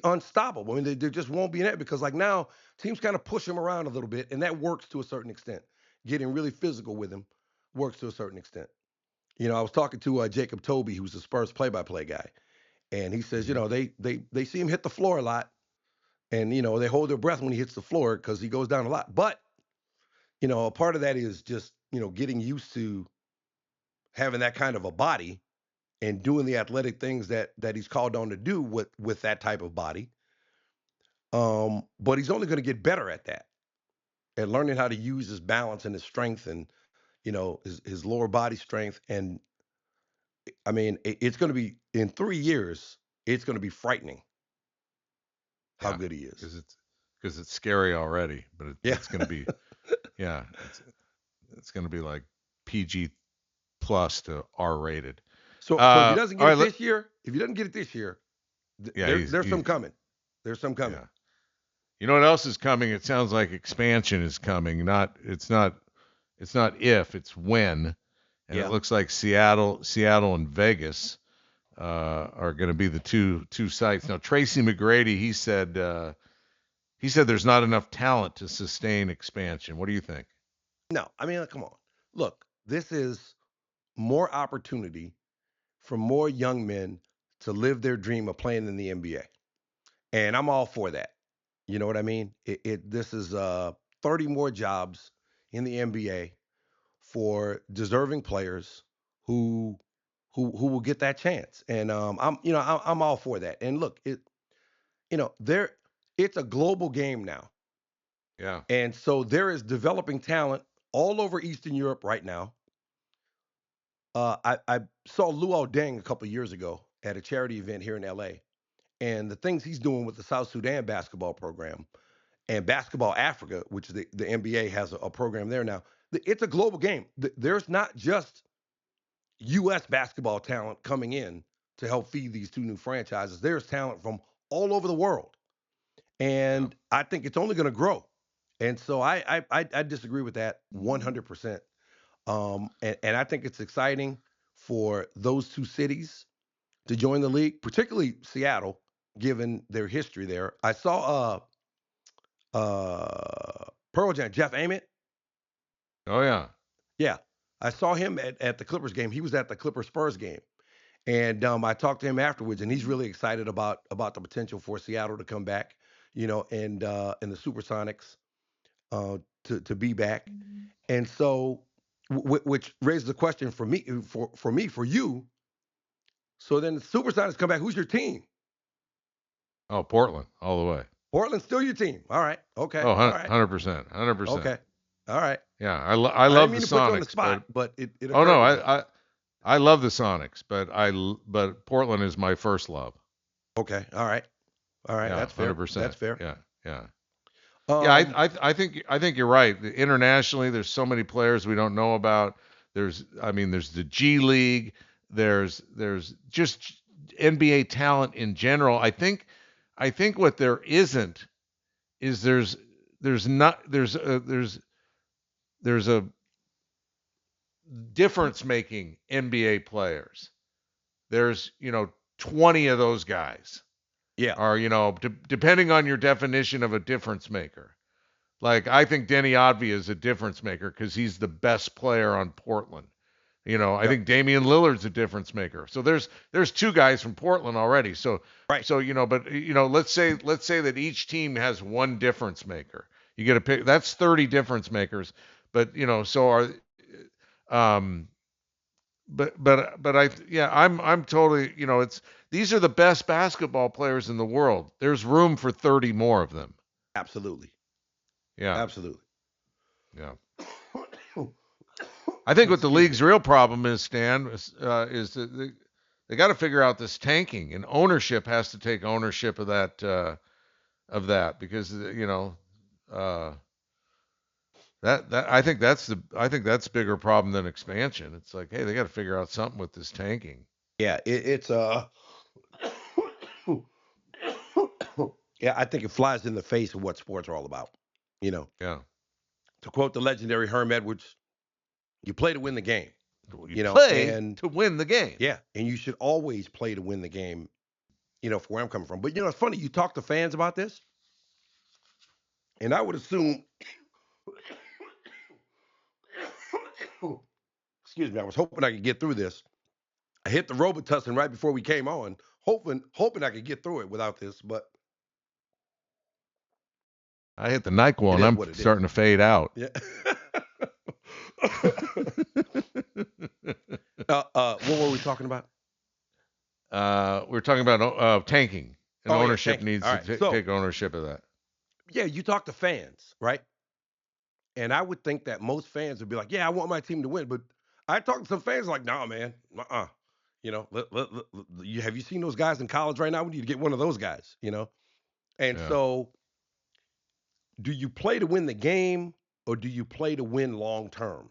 unstoppable. I mean, there just won't be an end because like now teams kind of push him around a little bit, and that works to a certain extent. Getting really physical with him works to a certain extent. I was talking to Jacob Toby, who's the Spurs play-by-play guy, and he says, they see him hit the floor a lot, and they hold their breath when he hits the floor because he goes down a lot. But a part of that is just getting used to having that kind of a body and doing the athletic things that he's called on to do with that type of body. But he's only going to get better at that and learning how to use his balance and his strength and his lower body strength. And I mean, it's going to be in 3 years. It's going to be frightening how good he is. Because it's scary already, but it's going to be it's going to be like PG plus to R rated. So if he doesn't get it this year, there's some coming. There's some coming. You know what else is coming? It sounds like expansion is coming. It's not if, it's when. And it looks like Seattle and Vegas are going to be the two sites. Now, Tracy McGrady, he said there's not enough talent to sustain expansion. What do you think? No, I mean, come on. Look, this is more opportunity for more young men to live their dream of playing in the NBA. And I'm all for that. You know what I mean? This is 30 more jobs in the NBA for deserving players who will get that chance. And I'm all for that. And look, there it's a global game now. Yeah. And so there is developing talent all over Eastern Europe right now. I saw Luol Deng a couple of years ago at a charity event here in LA, and the things he's doing with the South Sudan basketball program and Basketball Africa, which the NBA has a program there now. It's a global game. There's not just U.S. basketball talent coming in to help feed these two new franchises. There's talent from all over the world, and I think it's only going to grow. And so I disagree with that 100%. And I think it's exciting for those two cities to join the league, particularly Seattle, given their history there. I saw Pearl Jam, Jeff Ament. Oh yeah. Yeah, I saw him at the Clippers game. He was at the Clippers Spurs game, and I talked to him afterwards, and he's really excited about the potential for Seattle to come back, and the Supersonics to be back, and so which raises the question for me, for you. So then the Supersonics come back. Who's your team? Oh, Portland, all the way. Portland's still your team. All right. Okay. Oh, All right. 100%. 100%. Okay. All right. Yeah, I I love didn't mean the to put you on the Sonics, spot, but it oh occurred no, to me. I love the Sonics, but Portland is my first love. Okay. All right. All right. Yeah, That's fair. 100%. That's fair. Yeah, yeah. Yeah, Um, I think you're right. Internationally, there's so many players we don't know about. There's the G League. There's just NBA talent in general. I think what there isn't is there's a difference making NBA players. There's 20 of those guys yeah. are depending on your definition of a difference maker. Like, I think Denny Advia is a difference maker because he's the best player on Portland. I Yep. think Damian Lillard's a difference maker. So there's two guys from Portland already. So Right. so but let's say that each team has one difference maker. You get a pick. That's 30 difference makers. But so are I'm totally, these are the best basketball players in the world. There's room for 30 more of them. Absolutely. Yeah. Absolutely. Yeah. I think what the league's real problem is, Stan, is that they got to figure out this tanking, and ownership has to take ownership of that because that I think that's a bigger problem than expansion. It's like, hey, they got to figure out something with this tanking. Yeah. It's yeah. I think it flies in the face of what sports are all about. Yeah. To quote the legendary Herm Edwards, you play to win the game. You play and to win the game. yeah, and you should always play to win the game. For where I'm coming from. But it's funny. You talk to fans about this, and I would assume. Excuse me. I was hoping I could get through this. I hit the Robitussin right before we came on, hoping I could get through it without this, but I hit the NyQuil, it and is I'm what it starting is. to fade out. Yeah. What were we talking about? We're talking about tanking, and Oh, yeah, ownership tanking. needs All to right. So, take ownership of that. yeah, you talk to fans, right? And I would think that most fans would be like, "Yeah, I want my team to win." But I talk to some fans like, "Nah, man, have you seen those guys in college right now? We need to get one of those guys." And Yeah. so, do you play to win the game, or do you play to win long term?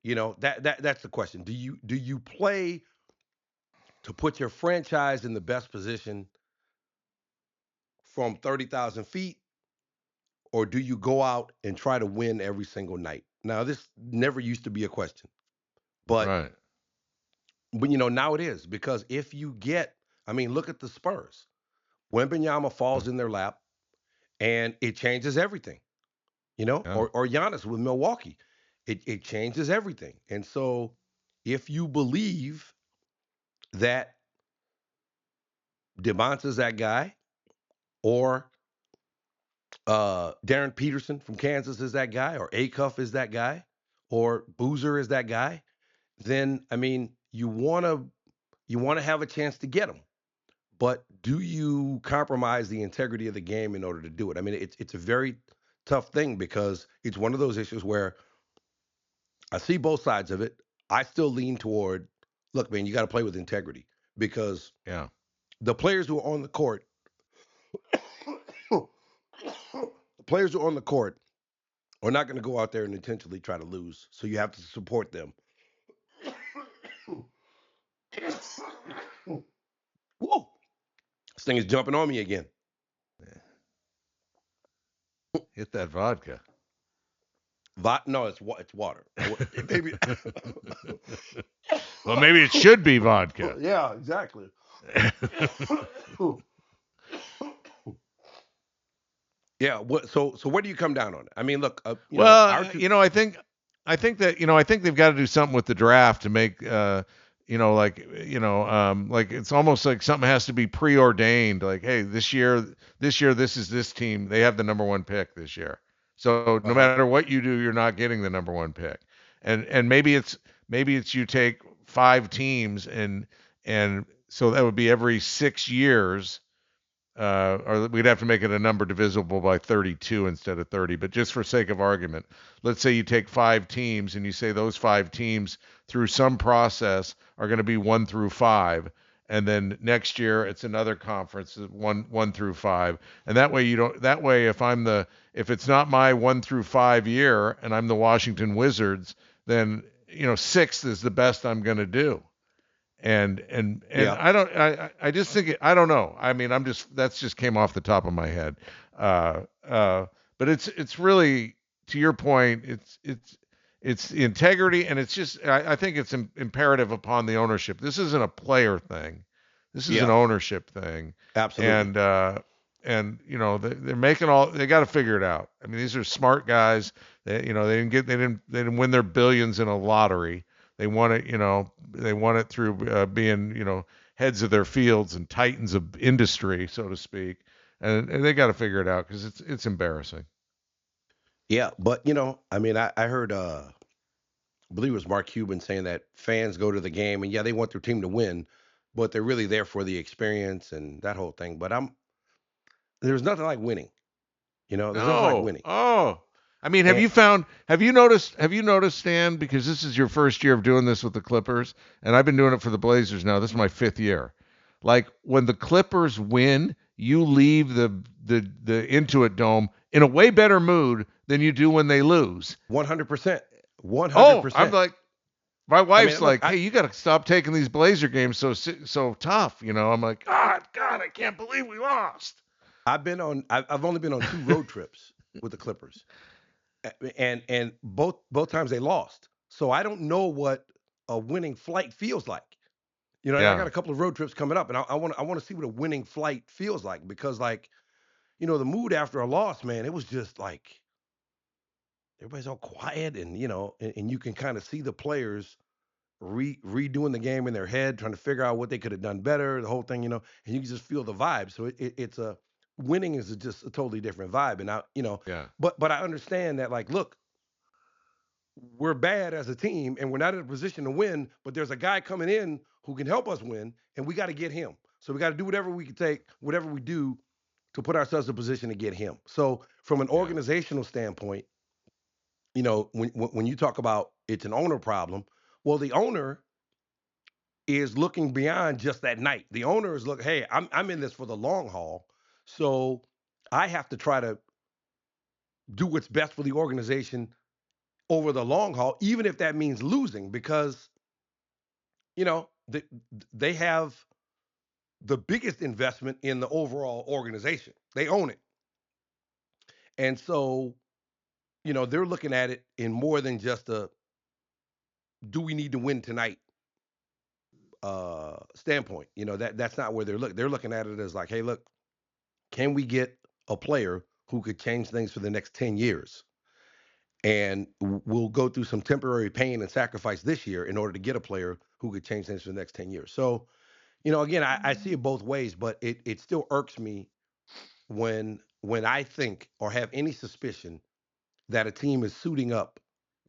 That's the question. Do you play to put your franchise in the best position from 30,000 feet, or do you go out and try to win every single night? Now, this never used to be a question, but Right. now it is, because if you get, I mean, look at the Spurs. Wembanyama falls in their lap, and it changes everything. Yeah. Or Giannis with Milwaukee, it changes everything. And so, if you believe that DeMonte's that guy, or Darren Peterson from Kansas is that guy, or Acuff is that guy, or Boozer is that guy, then I mean, you want to have a chance to get them. But do you compromise the integrity of the game in order to do it? I mean, it's a very tough thing, because it's one of those issues where I see both sides of it. I still lean toward, look, man, you got to play with integrity, because Yeah. the players who are on the court, the players who are on the court are not going to go out there and intentionally try to lose. So you have to support them. Whoa, this thing is jumping on me again. Hit that vodka. No, it's water. Maybe. Well, maybe it should be vodka. Yeah, exactly. Yeah. So where do you come down on it? I mean, look. I think they've got to do something with the draft to make like it's almost like something has to be preordained. Like, hey, this year, this is this team. They have the number one pick this year. So no matter what you do, you're not getting the number one pick. And maybe it's you take 5 teams and so that would be every 6 years. Or we'd have to make it a number divisible by 32 instead of 30. But just for sake of argument, let's say you take 5 teams and you say those 5 teams through some process are going to be 1 through 5. And then next year it's another conference, 1 through 5. And that way if it's not my 1 through 5 year and I'm the Washington Wizards, then 6th is the best I'm going to do. And Yeah. I just think I don't know. I mean, that's just came off the top of my head. But it's really, to your point, it's the integrity, and it's just I think it's imperative upon the ownership. This isn't a player thing. This is an ownership thing. Absolutely. And they're making they got to figure it out. I mean, these are smart guys. They didn't win their billions in a lottery. They won it through being heads of their fields and titans of industry, so to speak. And they got to figure it out, because it's embarrassing. Yeah, but I mean, I heard, I believe it was Mark Cuban saying that fans go to the game and, yeah, they want their team to win, but they're really there for the experience and that whole thing. But there's nothing like winning. There's nothing like No. winning. Oh. I mean, have you noticed, Stan, because this is your first year of doing this with the Clippers, and I've been doing it for the Blazers now. This is my 5th year. Like, when the Clippers win, you leave the Intuit Dome in a way better mood than you do when they lose. 100%. 100%. Oh, I'm like, my wife's like, hey, you got to stop taking these Blazer games so tough. I'm like, God, I can't believe we lost. I've only been on 2 road trips with the Clippers. And both times they lost. So I don't know what a winning flight feels like. And I got a couple of road trips coming up, and I want to see what a winning flight feels like, because, like, the mood after a loss, man, it was just like everybody's all quiet, and and you can kind of see the players redoing the game in their head, trying to figure out what they could have done better, the whole thing, and you can just feel the vibe. So it's a winning is just a totally different vibe, and but I understand that, like, look, we're bad as a team and we're not in a position to win, but there's a guy coming in who can help us win, and we got to get him. So we got to do whatever we can take, whatever we do to put ourselves in a position to get him. So from an organizational standpoint, when you talk about it's an owner problem, well, the owner is looking beyond just that night. The owner is looking, hey, I'm in this for the long haul. So I have to try to do what's best for the organization over the long haul, even if that means losing, because they have the biggest investment in the overall organization. They own it. And so, they're looking at it in more than just a do we need to win tonight standpoint. That's not where they're looking. They're looking at it as like, hey, look, can we get a player who could change things for the next 10 years? And we'll go through some temporary pain and sacrifice this year in order to get a player who could change things for the next 10 years. So, again, I see it both ways, but it still irks me when I think or have any suspicion that a team is suiting up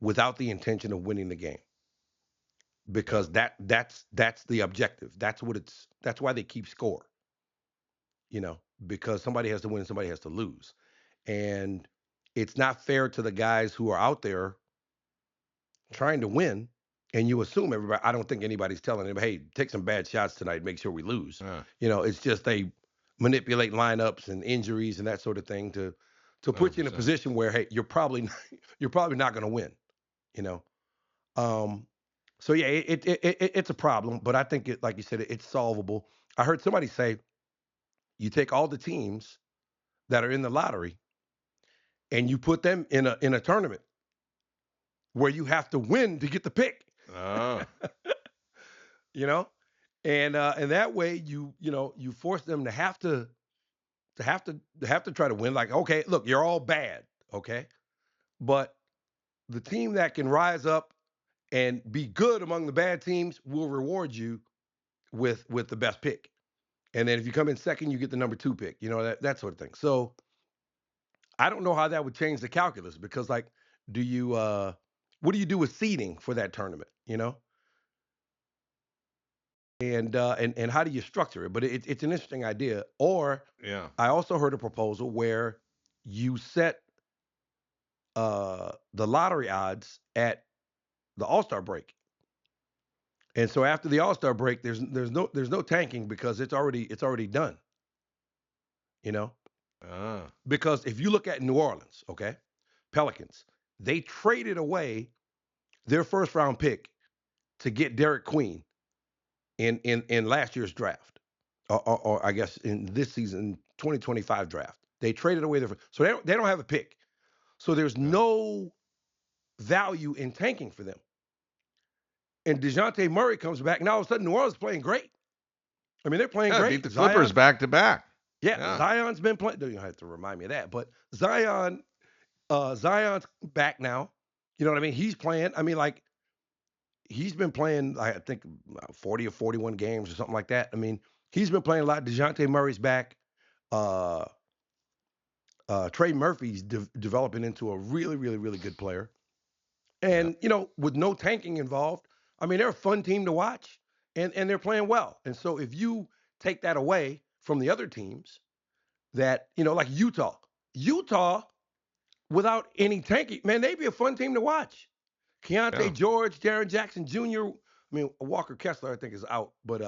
without the intention of winning the game. Because that's the objective. That's why they keep score. Because somebody has to win, somebody has to lose. And it's not fair to the guys who are out there trying to win, and you assume everybody. I don't think anybody's telling them, hey, take some bad shots tonight, make sure we lose. It's just they manipulate lineups and injuries and that sort of thing to put you in a position where, hey, you're probably not going to win. So yeah, it's a problem, but I think like you said, it's solvable. I heard somebody say, you take all the teams that are in the lottery and you put them in a tournament where you have to win to get the pick. Oh. And that way you force them to have to try to win. Like, okay, look, you're all bad, okay, but the team that can rise up and be good among the bad teams will reward you with the best pick. And then if you come in second, you get the number 2 pick, that sort of thing. So I don't know how that would change the calculus because, like, do you what do you do with seeding for that tournament, and how do you structure it? But it's an interesting idea. Or I also heard a proposal where you set the lottery odds at the All-Star break. And so after the All-Star break, there's no tanking because it's already done. Because if you look at New Orleans, okay, Pelicans, they traded away their first round pick to get Derek Queen in last year's draft, or I guess in this season 2025 draft. They traded away so they don't have a pick. So there's no value in tanking for them. And DeJounte Murray comes back, and all of a sudden New Orleans is playing great. I mean, they're playing great. Beat the Clippers back to back. Yeah, Zion's been playing. You don't have to remind me of that, but Zion's back now. You know what I mean? He's playing. I mean, like, he's been playing, I think, 40 or 41 games or something like that. I mean, he's been playing a lot. DeJounte Murray's back. Trey Murphy's developing into a really, really, really good player. And, with no tanking involved, I mean, they're a fun team to watch, and they're playing well. And so if you take that away from the other teams that, like Utah, without any tanking, man, they'd be a fun team to watch. Keontae George, Jaren Jackson Jr., I mean, Walker Kessler, I think, is out, but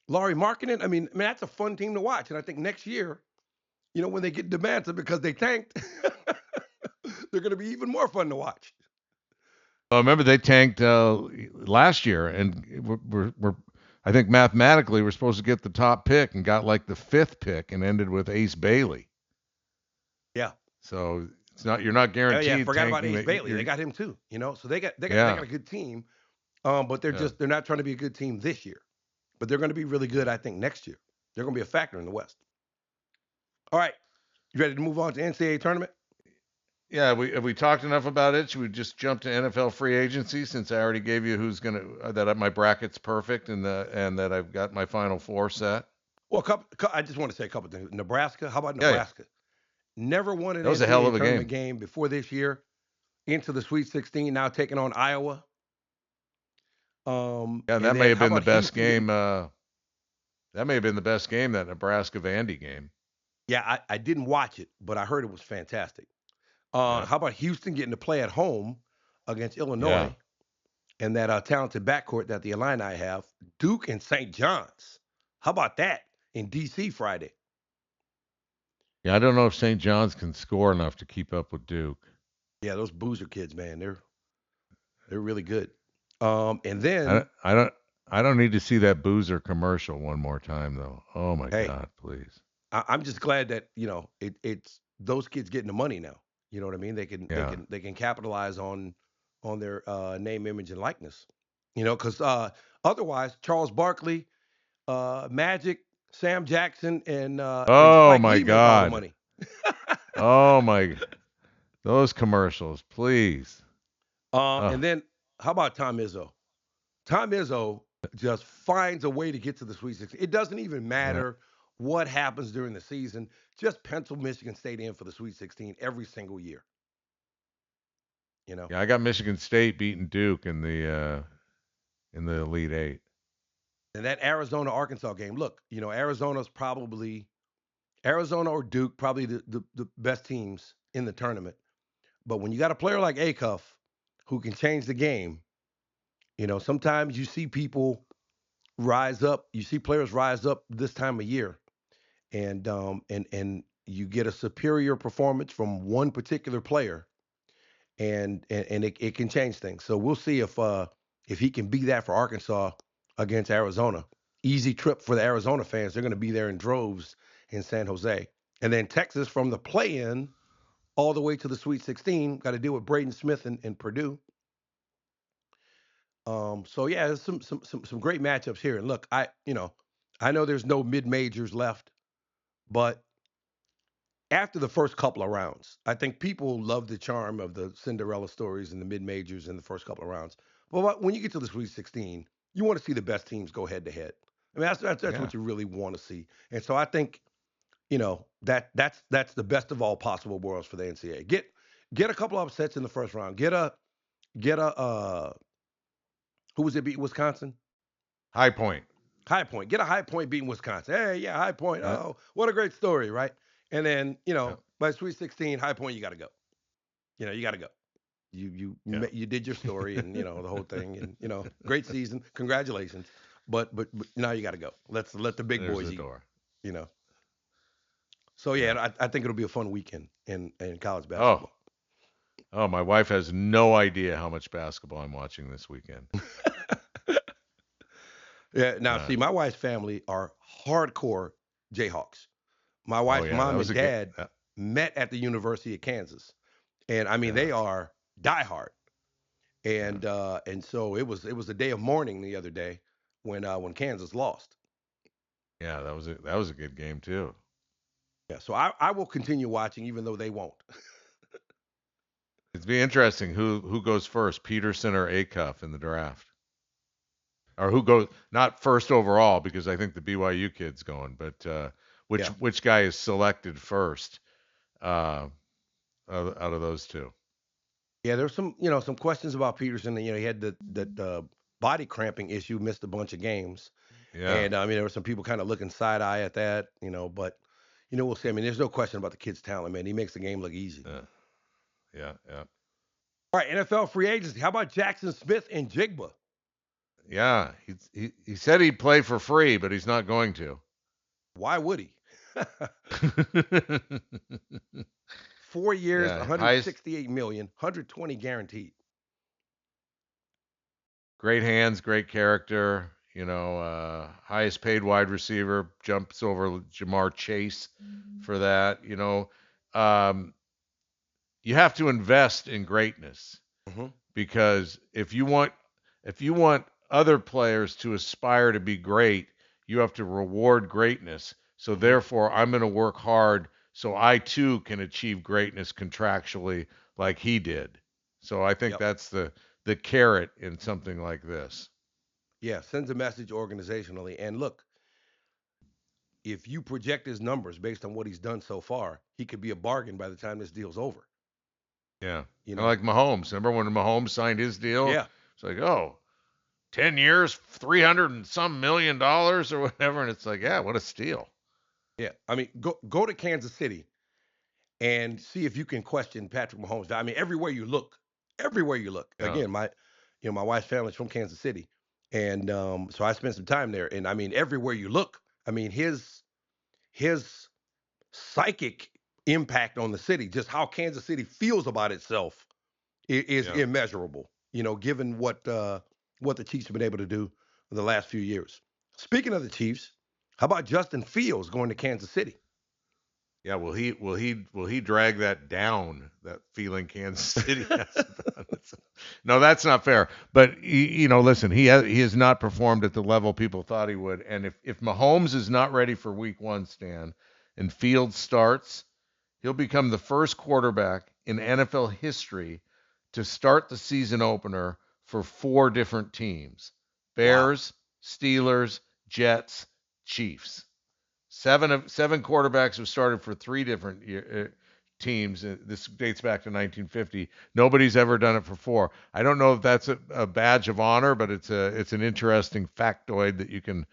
Lauri Markkanen, I mean, that's a fun team to watch. And I think next year, when they get demented because they tanked, they're going to be even more fun to watch. Well, remember they tanked last year, and we're I think mathematically we're supposed to get the top pick and got like the 5th pick and ended with Ace Bailey. Yeah. So it's not, you're not guaranteed. Oh, yeah, forgot about Ace Bailey. They got him too. So they got a good team, but they're not trying to be a good team this year, but they're going to be really good. I think next year they're going to be a factor in the West. All right, you ready to move on to NCAA tournament? Yeah, have we talked enough about it? Should we just jump to NFL free agency since I already gave you who's gonna that my bracket's perfect and that I've got my Final Four set? Well, I just want to say a couple things. Nebraska, how about Nebraska? Yeah. Never won an NCAA hell of a tournament game before this year. Into the Sweet 16, now taking on Iowa. That may have been the best game. That may have been the best game, that Nebraska-Vandy game. Yeah, I didn't watch it, but I heard it was fantastic. How about Houston getting to play at home against Illinois and that talented backcourt that the Illini have, Duke and St. John's. How about that in D.C. Friday? Yeah, I don't know if St. John's can score enough to keep up with Duke. Yeah, those Boozer kids, man, they're really good. And then I don't. I don't need to see that Boozer commercial one more time, though. Oh my Hey, God, please. I'm just glad that it's those kids getting the money now. You know what I mean? Yeah. They can capitalize on their name, image, and likeness. Because otherwise, Charles Barkley, Magic, Sam Jackson, and Oh Spike my Lee make all the God. money. Oh my. Those commercials, please. And Oh, then how about Tom Izzo? Tom Izzo just finds a way to get to the Sweet 16. It doesn't even yeah. matter what happens during the season. Just pencil Michigan State in for the Sweet 16 every single year. You know, Yeah, I got Michigan State beating Duke in the Elite Eight. and that Arizona Arkansas game. Look, Arizona or Duke, probably the best teams in the tournament. But when you got a player like Acuff who can change the game, sometimes you see people rise up. You see players rise up this time of year, and you get a superior performance from one particular player, and it can change things. So we'll see if he can be that for Arkansas against Arizona. Easy trip for the Arizona fans. They're going to be there in droves in San Jose, and then Texas from the play-in all the way to the Sweet 16. Got to deal with Braden Smith and Purdue. So yeah, there's some great matchups here. And look, I know there's no mid majors left, but after the first couple of rounds, I think people love the charm of the Cinderella stories and the mid majors in the first couple of rounds. But when you get to the Sweet 16, you want to see the best teams go head to head. I mean, that's Yeah. what you really want to see. And so I think that's the best of all possible worlds for the NCAA. Get a couple of upsets in the first round. Get a who was it beat Wisconsin? High Point. High Point. Get a High Point beating Wisconsin. Hey, yeah, High Point. Yeah. Oh, what a great story, right? And then, Yeah. by Sweet 16, High Point, you got to go. You got to go. Yeah. You did your story and the whole thing and great season. Congratulations. But now you got to go. Let's let the big There's boys the eat. door. You know. So Yeah. yeah, I think it'll be a fun weekend in college Oh. basketball. Oh, my wife has no idea how much basketball I'm watching this weekend. Yeah. Now, Uh, see, my wife's family are hardcore Jayhawks. My oh wife's yeah, that mom was and a good. dad met at the University of Kansas, and I mean Yeah. they are diehard. Yeah. And so it was a day of mourning the other day when Kansas lost. Yeah, that was a good game too. Yeah, so I will continue watching even though they won't. It'd be interesting who goes first, Peterson or Acuff in the draft, or who goes not first overall because I think the BYU kid's going, but Yeah, which guy is selected first uh, out of those two? yeah. There's some questions about Peterson. And, he had the body cramping issue, missed a bunch of games, Yeah. and I mean there were some people kind of looking side eye at that, but we'll see. I mean, there's no question about the kid's talent, man. He makes the game look easy. Yeah. Yeah. Yeah. All right, NFL free agency. How about Jackson Smith and Jigba? Yeah. He said he'd play for free, but he's not going to. Why would he? 4 years, Yeah. Highest 168 million, 120 guaranteed. great hands, great character. Highest paid wide receiver jumps over Jamar Chase for that. Um, you have to invest in greatness Hmm. because if you want other players to aspire to be great, you have to reward greatness. So Hmm. therefore, I'm going to work hard so I too can achieve greatness contractually like he did. So I think Yep. that's the carrot in something like this. Yeah, sends a message organizationally. And look, if you project his numbers based on what he's done so far, he could be a bargain by the time this deal's over. Yeah. You I know? like Mahomes. Remember when Mahomes signed his deal? Yeah, It's like, oh, 10 years, 300 and some million dollars or whatever. And it's like, yeah, what a steal. yeah. I mean, go to Kansas City and see if you can question Patrick Mahomes. I mean, everywhere you look. Yeah. Again, my wife's family's from Kansas City, and so I spent some time there. And I mean, everywhere you look, I mean, his psychic impact on the city, just how Kansas City feels about itself, is Yeah. immeasurable. Given what the Chiefs have been able to do the last few years. Speaking of the Chiefs, how about Justin Fields going to Kansas City? Yeah, will he drag that down? That feeling Kansas City has about it. No, that's not fair. But listen, he has not performed at the level people thought he would. And if Mahomes is not ready for Week 1, Stan, and Fields starts, he'll become the first quarterback in NFL history to start the season opener for 4 different teams: Bears, Steelers, Jets, Chiefs. Seven quarterbacks have started for 3 different teams. This dates back to 1950. Nobody's ever done it for 4. I don't know if that's a badge of honor, but it's an interesting factoid that you can,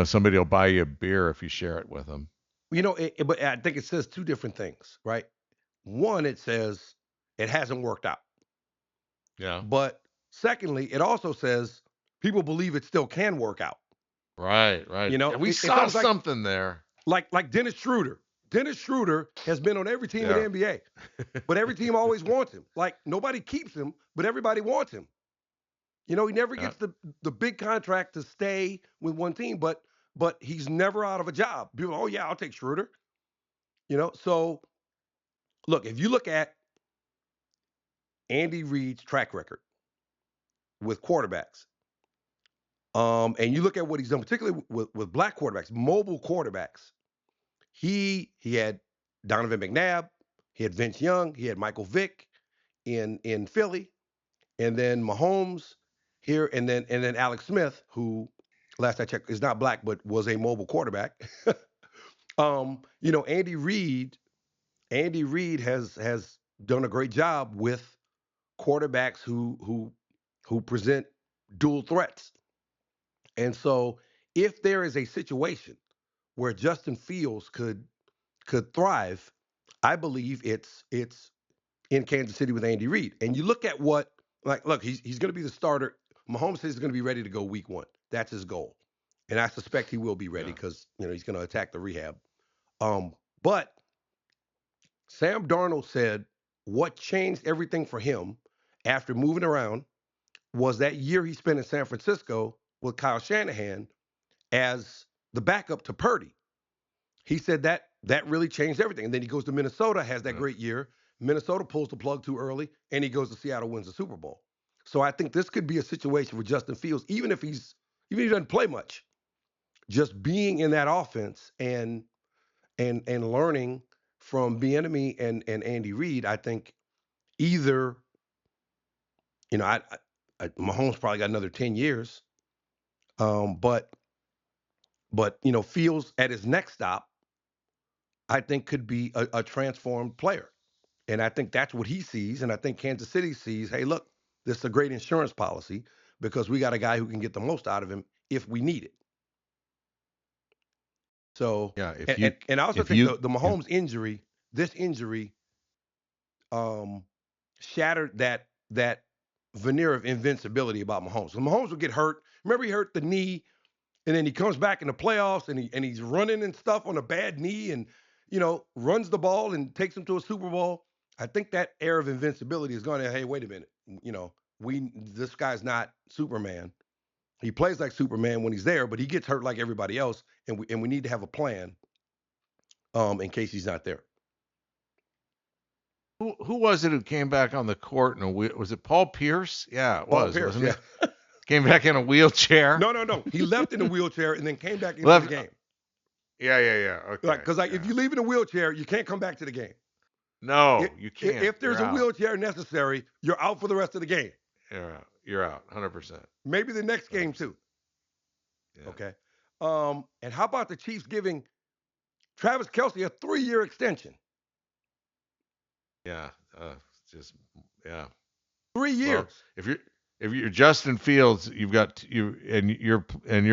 somebody will buy you a beer if you share it with them. But I think it says 2 different things, right? One, it says it hasn't worked out. Yeah. But secondly, it also says people believe it still can work out. Right. And we saw something there. Like Dennis Schroeder. Dennis Schroeder has been on every team in the NBA, but every team always wants him. Like, nobody keeps him, but everybody wants him. He never gets the big contract to stay with one team, but he's never out of a job. People, oh yeah, I'll take Schroeder. So look, if you look at Andy Reid's track record with quarterbacks, and you look at what he's done, particularly with black quarterbacks, mobile quarterbacks. He had Donovan McNabb, he had Vince Young, he had Michael Vick in Philly, and then Mahomes here, and then Alex Smith, who last I checked is not black but was a mobile quarterback. Andy Reid has done a great job with quarterbacks who present dual threats. And so if there is a situation where Justin Fields could thrive, I believe it's in Kansas City with Andy Reid. And you look at look, he's going to be the starter. Mahomes says he's going to be ready to go Week 1. That's his goal. And I suspect he will be ready because, he's going to attack the rehab. But Sam Darnold said what changed everything for him after moving around was that year he spent in San Francisco with Kyle Shanahan as the backup to Purdy. He said that really changed everything. And then he goes to Minnesota, has that great year. Minnesota pulls the plug too early, and he goes to Seattle, wins the Super Bowl. So I think this could be a situation for Justin Fields, even if he doesn't play much, just being in that offense and learning from Bieniemy and Andy Reid. I think either, Mahomes probably got another 10 years, but Fields at his next stop, I think could be a transformed player. And I think that's what he sees. And I think Kansas City sees, hey, look, this is a great insurance policy because we got a guy who can get the most out of him if we need it. So, yeah, and I also think the Mahomes injury, this injury, shattered that veneer of invincibility about Mahomes. So Mahomes would get hurt. Remember, he hurt the knee, and then he comes back in the playoffs, and he's running and stuff on a bad knee, and runs the ball and takes him to a Super Bowl. I think that air of invincibility is going to, hey, wait a minute, this guy's not Superman. He plays like Superman when he's there, but he gets hurt like everybody else, and we need to have a plan in case he's not there. Who was it who came back on the court was it Paul Pierce? Yeah, it was, Pierce, wasn't it? Came back in a wheelchair. No. He left in a wheelchair and then came back into the game. Yeah. Okay. Because if you leave in a wheelchair, you can't come back to the game. No, you can't. If there's a wheelchair necessary, you're out for the rest of the game. You're out, 100%. Maybe the next game too. Yeah. Okay. And how about the Chiefs giving Travis Kelce a 3-year extension? Yeah. 3 years. Well, if you're Justin Fields, you're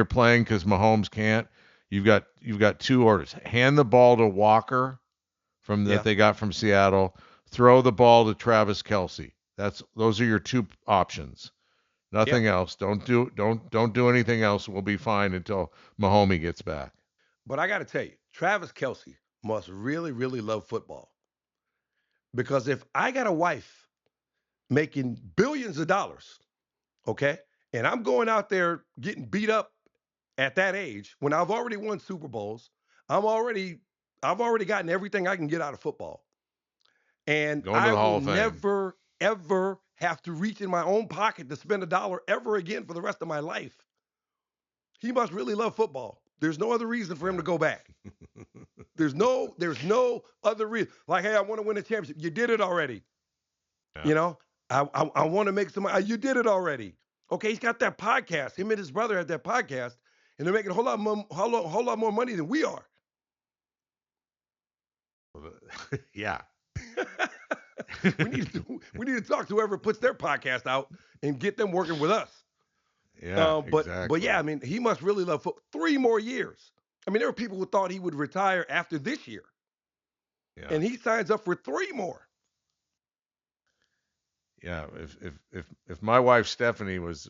playing because Mahomes can't. You've got 2 orders: hand the ball to Walker that they got from Seattle. Throw the ball to Travis Kelce. Those are your 2 options. Nothing else. Don't do anything else. We'll be fine until Mahomes gets back. But I got to tell you, Travis Kelce must really, really love football. Because if I got a wife making billions of dollars, okay, And I'm going out there getting beat up at that age when I've already won Super Bowls. I've already gotten everything I can get out of football. And Going to I the Hall will of Fame. never, ever have to reach in my own pocket to spend $1 ever again for the rest of my life. He must really love football. There's no other reason for him to go back. There's no other reason. Like, hey, I want to win a championship. You did it already. Yeah. You know, I want to make some money. You did it already. Okay, he's got that podcast. Him and his brother have that podcast, and they're making a whole lot more money than we are. Yeah. we need to talk to whoever puts their podcast out and get them working with us. Yeah, But exactly. yeah, I mean, he must really love football. 3 more years. I mean, there were people who thought he would retire after this year, Yeah. and he signs up for 3 more. Yeah, if my wife Stephanie was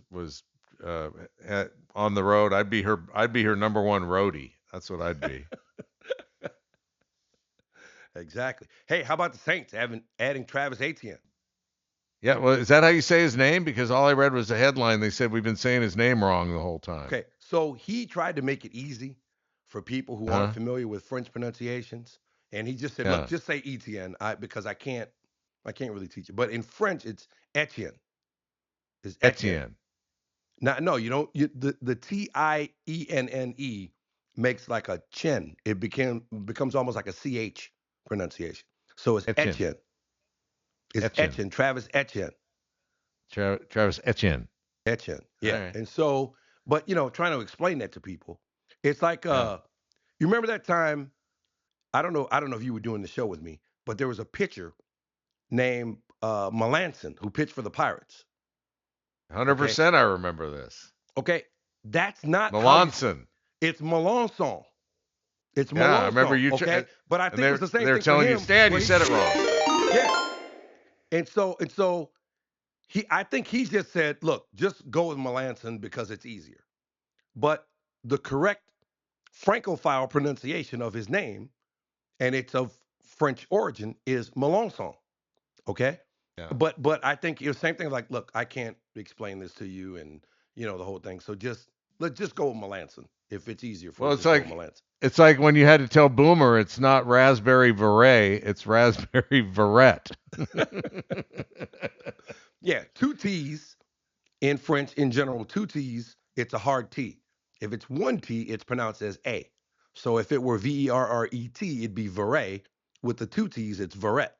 on the road, I'd be her number one roadie. That's what I'd be. Exactly. Hey, how about the Saints adding Travis Etienne? Yeah, well, is that how you say his name? Because all I read was the headline. They said we've been saying his name wrong the whole time. Okay, so he tried to make it easy for people who aren't familiar with French pronunciations, and he just said, "Look, just say Etienne, because I can't really teach it." But in French, it's Etienne. It's Etienne. Now, no, you don't. The Tienne makes like a chin. It becomes almost like a ch pronunciation. So it's Etienne. It's Etienne. Travis Etienne. Travis Etienne. Etienne. Yeah. Right. And so, but trying to explain that to people, it's like you remember that time? I don't know if you were doing the show with me, but there was a pitcher named Melanson who pitched for the Pirates. 100%. I remember this. Okay, that's not Melanson. It's Melanson. It's Melanson. Yeah, I remember you. Okay, but I think it's the same thing. They're telling you, Stan, you said it wrong. Yeah, and so I think he just said, look, just go with Melanson because it's easier. But the correct Francophile pronunciation of his name, and it's of French origin, is Melanson. Okay. Yeah. But I think it's the same thing. Like, look, I can't explain this to you, and the whole thing. So let's just go with Melanson if it's easier for us. Well, it's like when you had to tell Boomer it's not raspberry beret, it's raspberry verret. Yeah, 2 T's in French in general. 2 T's, it's a hard T. If it's 1 T, it's pronounced as A. So if it were Verret, it'd be Verret. With the 2 T's, it's Verret.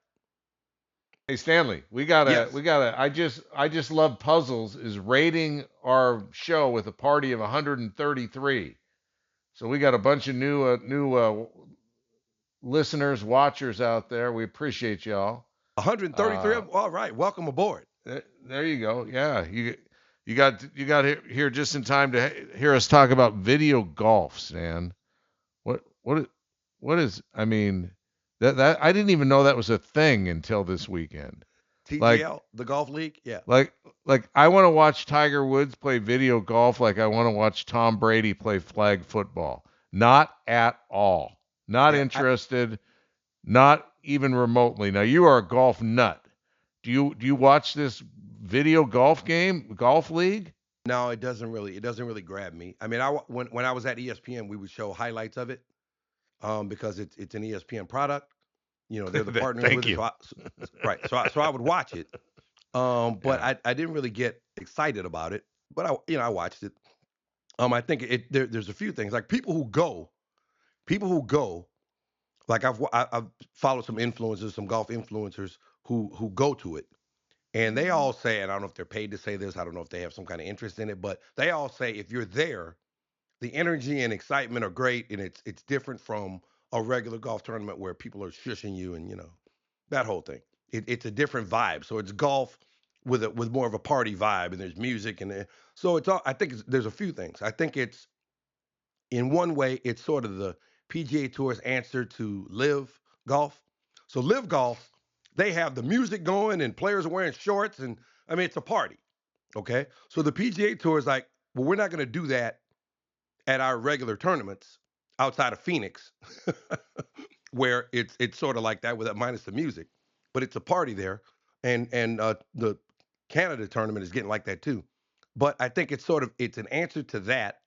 Hey Stanley, we gotta. I just love puzzles. Is rating our show with a party of 133. So we got a bunch of new listeners, watchers out there. We appreciate y'all. 133. All right, welcome aboard. There you go. Yeah, you got here just in time to hear us talk about video golf, Stan. What is? I mean, that I didn't even know that was a thing until this weekend. TGL, the golf league, yeah. Like I want to watch Tiger Woods play video golf like I want to watch Tom Brady play flag football. Not at all. Not interested. Not even remotely. Now you are a golf nut. Do you watch this video golf league? No, it doesn't really grab me. I mean, when I was at ESPN, we would show highlights of it, because it's an ESPN product. They're the partners with it. Right. So I would watch it. But I didn't really get excited about it. But I watched it. I think there's a few things, like people who go, like I've followed some influencers, some golf influencers who go to it, and they all say, and I don't know if they're paid to say this, I don't know if they have some kind of interest in it, but they all say if you're there, the energy and excitement are great, and it's different from a regular golf tournament where people are shushing you and that whole thing. It's a different vibe. So it's golf with more of a party vibe, and there's music, and so it's all. I think there's a few things. I think it's, in one way, it's sort of the PGA Tour's answer to Live Golf. So Live Golf, they have the music going and players are wearing shorts, and I mean it's a party. Okay, so the PGA Tour is like, well, we're not going to do that at our regular tournaments outside of Phoenix, where it's sort of like that with minus the music, but it's a party there, and the Canada tournament is getting like that too. But I think it's an answer to that,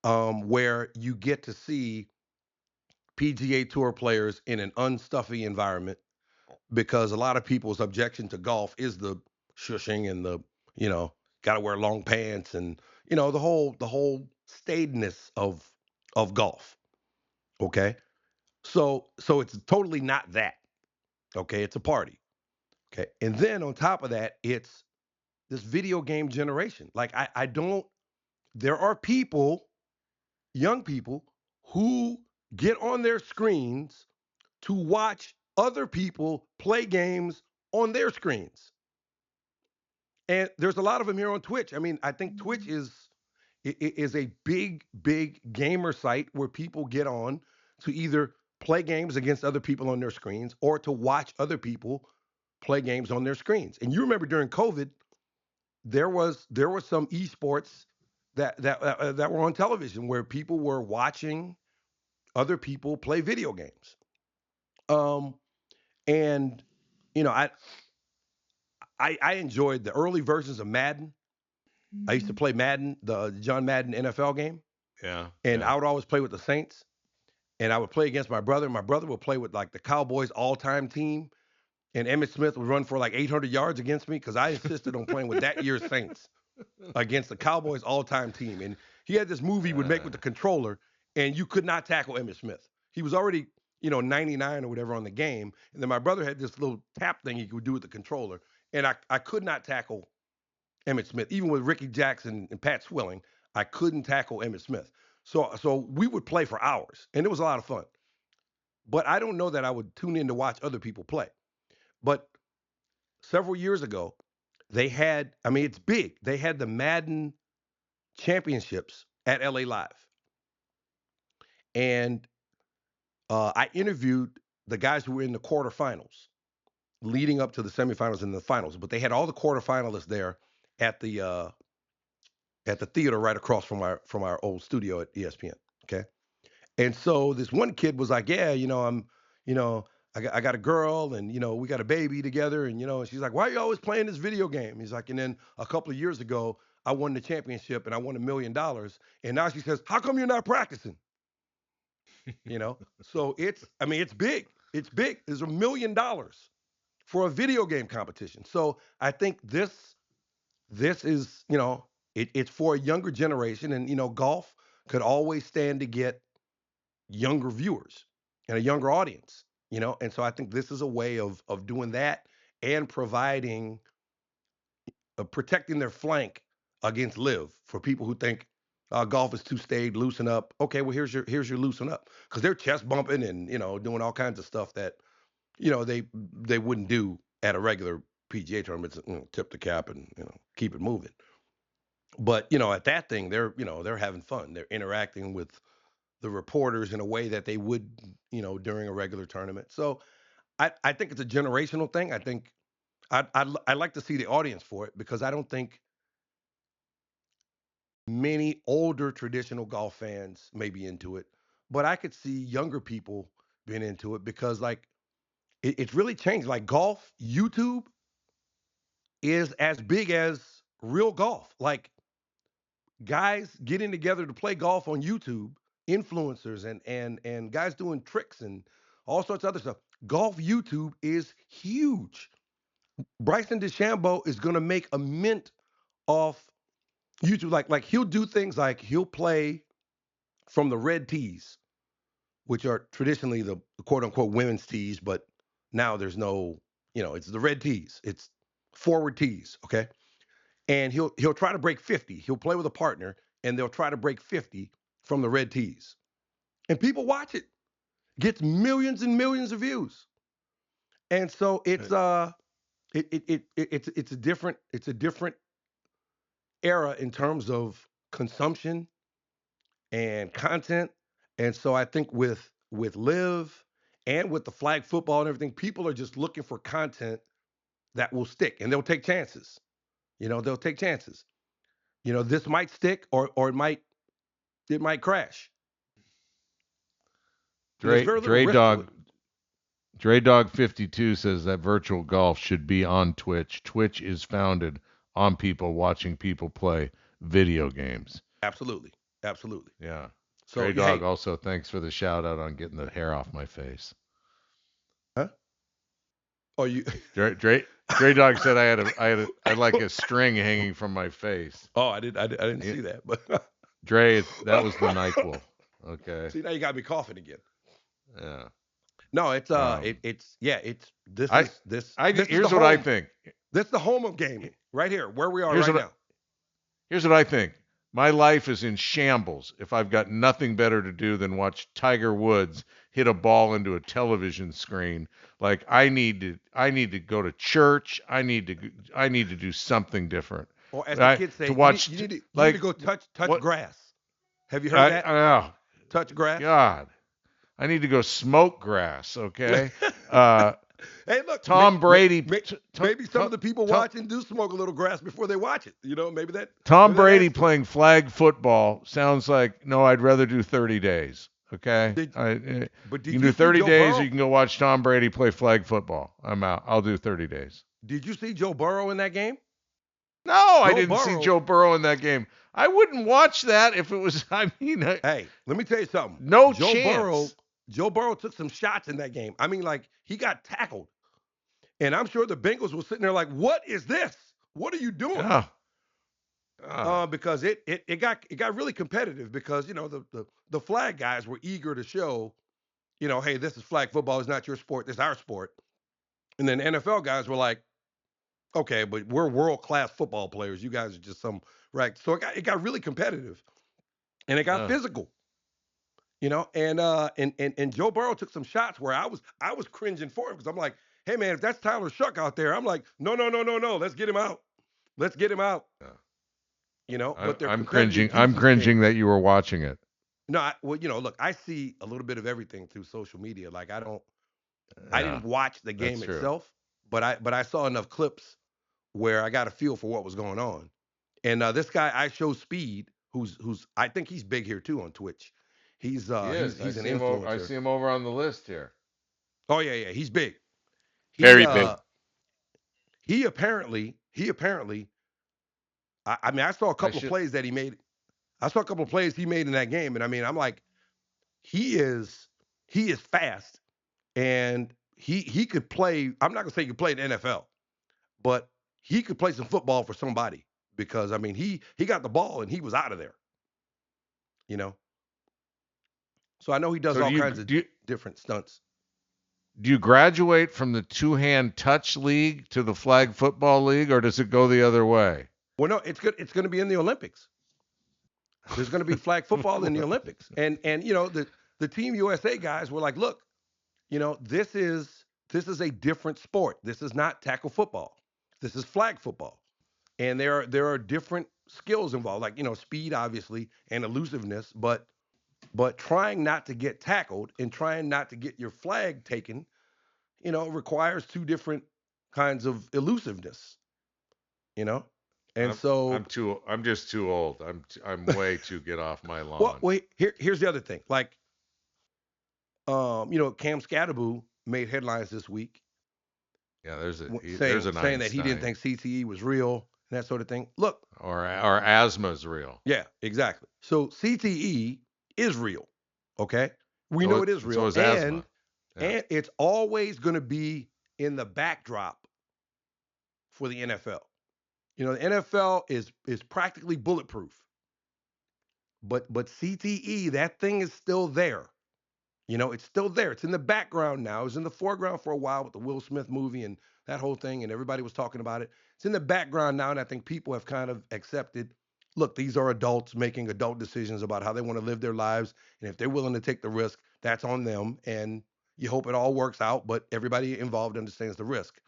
where you get to see PGA Tour players in an unstuffy environment, because a lot of people's objection to golf is the shushing and the, got to wear long pants and, the whole staidness of golf. Okay. So it's totally not that. Okay. It's a party. Okay. And then on top of that, it's this video game generation. Like, I don't, there are people, young people, who get on their screens to watch other people play games on their screens. And there's a lot of them here on Twitch. I mean, I think Twitch is a big gamer site where people get on to either play games against other people on their screens or to watch other people play games on their screens. And you remember during COVID, there was some esports that were on television where people were watching other people play video games. Um, and you know, I enjoyed the early versions of Madden. I used to play Madden, the John Madden NFL game, Yeah. and Yeah. I would always play with the Saints. And I would play against my brother. My brother would play with like the Cowboys all-time team, and Emmitt Smith would run for like 800 yards against me because I insisted on playing with that year's Saints against the Cowboys all-time team. And he had this move he would make with the controller, and you could not tackle Emmitt Smith. He was already, 99 or whatever on the game. And then my brother had this little tap thing he could do with the controller, and I could not tackle Emmitt Smith. Even with Ricky Jackson and Pat Swilling, I couldn't tackle Emmitt Smith. So we would play for hours, and it was a lot of fun. But I don't know that I would tune in to watch other people play. But several years ago, they had, I mean, it's big. They had the Madden championships at LA Live. And I interviewed the guys who were in the quarterfinals leading up to the semifinals and the finals. But they had all the quarterfinalists there at the theater right across from our old studio at ESPN. Okay. And so this one kid was like, yeah, I got a girl, and, we got a baby together. And, and she's like, why are you always playing this video game? He's like, and then a couple of years ago, I won the championship and I won $1 million. And now she says, how come you're not practicing? So it's big. It's big. There's $1 million for a video game competition. So I think this is, it's for a younger generation, and, golf could always stand to get younger viewers and a younger audience, and so I think this is a way of doing that and providing, protecting their flank against live for people who think golf is too staid, loosen up. Okay, well, here's your loosen up, because they're chest bumping and, doing all kinds of stuff that, they wouldn't do at a regular PGA tournament. Tip the cap and, keep it moving. But, at that thing, they're having fun. They're interacting with the reporters in a way that they would, during a regular tournament. So I think it's a generational thing. I think I'd like to see the audience for it, because I don't think many older traditional golf fans may be into it, but I could see younger people being into it, because like it's really changed. Like golf, YouTube is as big as real golf. Like guys getting together to play golf on YouTube, influencers and guys doing tricks and all sorts of other stuff. Golf YouTube is huge. Bryson DeChambeau is going to make a mint off YouTube. Like he'll do things like he'll play from the red tees, which are traditionally the quote unquote women's tees, but now there's no, it's the red tees. It's forward tees, okay? And he'll try to break 50. He'll play with a partner, and they'll try to break 50 from the red tees. And people watch it. Gets millions and millions of views. And so it's it's a different era in terms of consumption and content. And so I think with Live and with the flag football and everything, people are just looking for content that will stick, and they'll take chances. They'll take chances. This might stick, or it might crash. There's very little risk to it. Dre Dog 52 says that virtual golf should be on Twitch. Twitch is founded on people watching people play video games. Absolutely. Absolutely. Yeah. So, Dre Dog hey, also thanks for the shout out on getting the hair off my face. huh? Oh, you. Dre Dog said I had like a string hanging from my face. Oh, I didn't see that. But Dre, that was the NyQuil. Okay. see, now you got me coughing again. Yeah. No, it's Um, it's yeah, it's this I is this I this is the here's what I home. think. This is the home of gaming right here, where we are Here's right what now. Here's what I think. My life is in shambles if I've got nothing better to do than watch Tiger Woods hit a ball into a television screen. Like I need to go to church. I need to do something different. Or as the I, kids say, to you watch need to go touch what grass. Have you heard that? oh Touch grass. God. I need to go smoke grass, okay? Uh, Hey, look, Tom Brady maybe some of the people Tom, watching do smoke a little grass before they watch it. You know, maybe that. Tom Maybe that Brady adds to it. playing flag football sounds like, no, I'd rather do 30 days. Okay? Did, You but can did do you see 30 Joe days or Burrow? you can go watch Tom Brady play flag football. I'm out. I'll do 30 days. Did you see Joe Burrow in that game? No, I Joe didn't see Burrow. Joe Burrow in that game. I wouldn't watch that if it was, Hey, let me tell you something. no Joe Burrow. chance. Joe Burrow took some shots in that game. I mean, like he got tackled, and I'm sure the Bengals were sitting there like, "What is this? What are you doing?" Oh, oh, Because it got really competitive because you know the flag guys were eager to show, you know, hey, this is flag football. It's not your sport. This is our sport. And then NFL guys were like, okay, but we're world class football players. You guys are just some right. So it got really competitive, and it got oh. physical. You know, and Joe Burrow took some shots where I was cringing for him because I'm like, hey man, if that's Tyler Shuck out there, I'm like, no, no, no, no, no, let's get him out. Let's get him out. Yeah. You know, but they're I'm competitive cringing. I'm juices cringing came. that you were watching it. No, well, you know, look, I see a little bit of everything through social media. Like I Yeah, didn't watch the that's game true. itself, but I saw enough clips where I got a feel for what was going on. And this guy, I show Speed, who's I think he's big here too on Twitch. He's He he's is. he's an influencer. I see him over on the list here. Oh yeah, he's big. He Very big. uh he apparently I mean I saw a I couple of should. plays that he made. I saw a couple of plays he made in that game, and I mean I'm like he is fast, and he could play. I'm not gonna say he could play in the NFL, but he could play some football for somebody because I mean he got the ball and he was out of there, you know. So I know he does So all kinds of do you different stunts. do you graduate from the two-hand touch league to the flag football league, or does it go the other way? Well, no, it's good. It's going to be in the Olympics. There's going to be flag football in the Olympics, and you know the Team USA guys were like, look, you know this is a different sport. This is not tackle football. This is flag football, and there are different skills involved, like you know speed obviously and elusiveness, but trying not to get tackled and trying not to get your flag taken, you know, requires two different kinds of elusiveness, you know? And so, I'm just too old. I'm way too get off my well, lawn. wait, here's the other thing. Like, you know, Cam Scatterbo made headlines this week Yeah, there's saying an saying that he didn't Einstein think CTE was real and that sort of thing. Look, or asthma's real. yeah, exactly. So CTE is real. Okay? We know it is So real. is And asthma. Yeah. it's always going to be in the backdrop for the NFL. You know, the NFL is practically bulletproof. But CTE, that thing is still there. You know, it's still there. It's in the background now. It was in the foreground for a while with the Will Smith movie and that whole thing, and everybody was talking about it. It's in the background now, and I think people have kind of accepted. Look, these are adults making adult decisions about how they want to live their lives, and if they're willing to take the risk, that's on them. And you hope it all works out, but everybody involved understands the risk.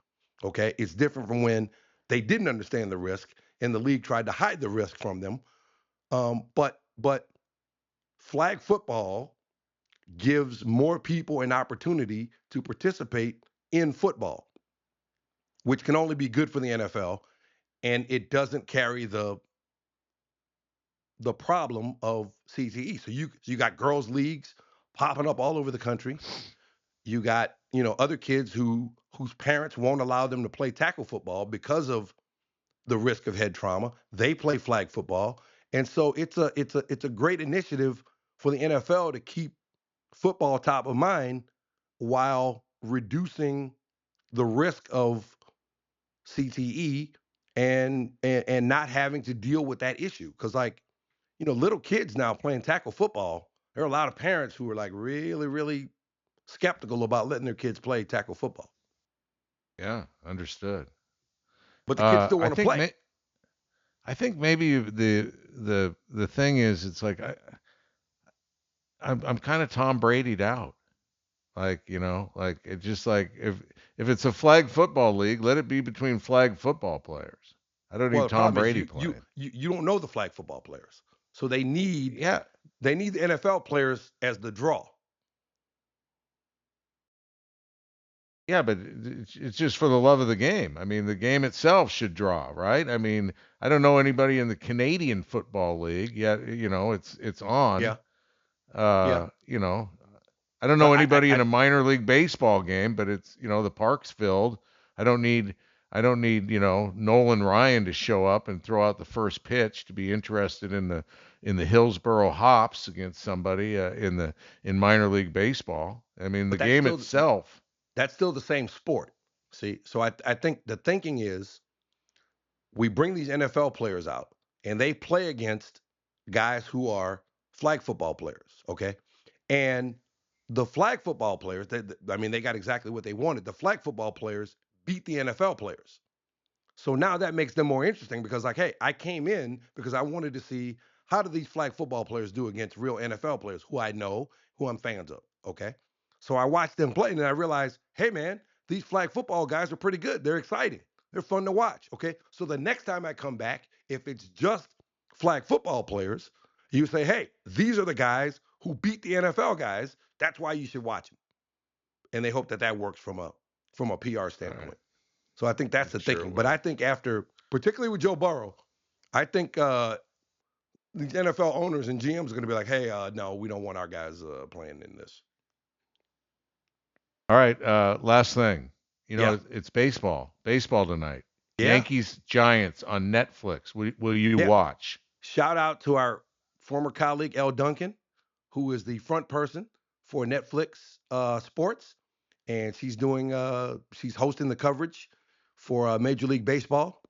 Okay, it's different from when they didn't understand the risk, and the league tried to hide the risk from them. But flag football gives more people an opportunity to participate in football, which can only be good for the NFL, and it doesn't carry the problem of CTE. So you got girls leagues popping up all over the country. You got, you know, other kids whose parents won't allow them to play tackle football because of the risk of head trauma. They play flag football, and so it's a great initiative for the NFL to keep football top of mind while reducing the risk of CTE and not having to deal with that issue. Because little kids now playing tackle football, there are a lot of parents who are like really, really skeptical about letting their kids play tackle football. Yeah, understood. But the kids still I want to think play. I think maybe the thing is, it's like I'm kind of Tom Brady'd out. Like, like it's just like if it's a flag football league, let it be between flag football players. I don't Well, need the Tom problem is Brady you playing. you don't know the flag football players, so they need Yeah, the NFL players as the draw. yeah, but it's just for the love of the game. I mean, the game itself should draw, right? I mean, I don't know anybody in the Canadian Football League yet. It's on. Yeah, yeah. I don't know But I, anybody I, in I a minor league baseball game, but it's, the park's filled. I don't need Nolan Ryan to show up and throw out the first pitch to be interested in the Hillsboro Hops against somebody in minor league baseball. I mean, the but that's game still itself. that's still the same sport. See, so I think the thinking is we bring these NFL players out and they play against guys who are flag football players, okay? And the flag football players, they got exactly what they wanted. The flag football players beat the NFL players. So now that makes them more interesting because, like, hey, I came in because I wanted to see how do these flag football players do against real NFL players who I know, who I'm fans of. Okay. So I watched them play and then I realized, hey, man, these flag football guys are pretty good. They're exciting. They're fun to watch. Okay. So the next time I come back, if it's just flag football players, you say, hey, these are the guys who beat the NFL guys. That's why you should watch them. And they hope that that works from a PR All right. standpoint. So I think that's I'm the sure it thinking. But will. I think after, particularly with Joe Burrow, I think the NFL owners and GMs are going to be like, hey, no, we don't want our guys playing in this. All right. Last thing. Yeah. It's baseball. Baseball tonight. Yeah. Yankees-Giants on Netflix. Will you Yeah. watch? Shout out to our former colleague, Elle Duncan, who is the front person for Netflix Sports. And she's hosting the coverage for Major League Baseball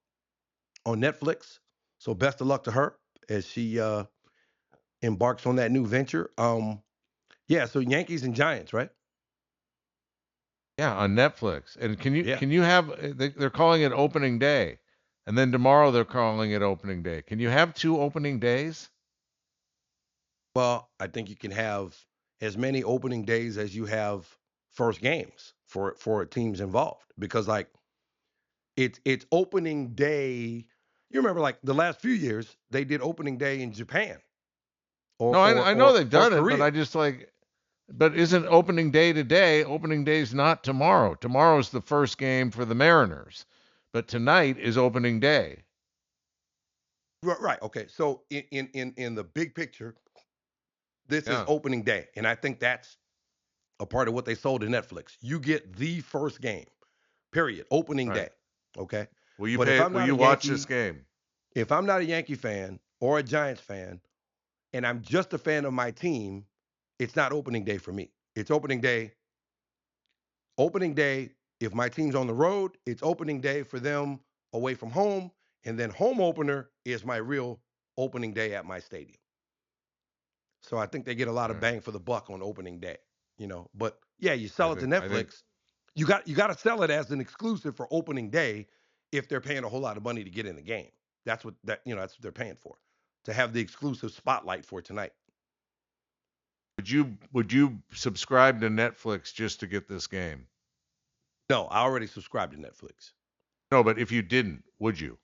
on Netflix. So best of luck to her as she embarks on that new venture. Yeah, so Yankees and Giants, right? Yeah, on Netflix. And can you Yeah. can you have they're calling it opening day, and then tomorrow they're calling it opening day. Can you have two opening days? Well, I think you can have as many opening days as you have first games for teams involved because it's opening day. You remember like the last few years they did opening day in Japan or No, or I know or they've or done it, but Korea. I just like, but isn't opening day today? Opening day's not tomorrow. Tomorrow's the first game for the Mariners, but tonight is opening day. Right. Okay. So in the big picture, this is Yeah, opening day, and I think that's a part of what they sold to Netflix. You get the first game. Period. Opening right. day. Okay. Will you But if pay? I'm Will not a you watch this Yankee, game? if I'm not a Yankee fan or a Giants fan, and I'm just a fan of my team, it's not opening day for me. It's opening day. Opening day, if my team's on the road, it's opening day for them away from home. And then home opener is my real opening day at my stadium. So I think they get a lot All of right. bang for the buck on opening day, you know. But yeah, you I sell it to think I think Netflix. You got to sell it as an exclusive for opening day if they're paying a whole lot of money to get in the game. That's what they're paying for. To have the exclusive spotlight for tonight. would you subscribe to Netflix just to get this game? No, I already subscribed to Netflix. No, but if you didn't, would you?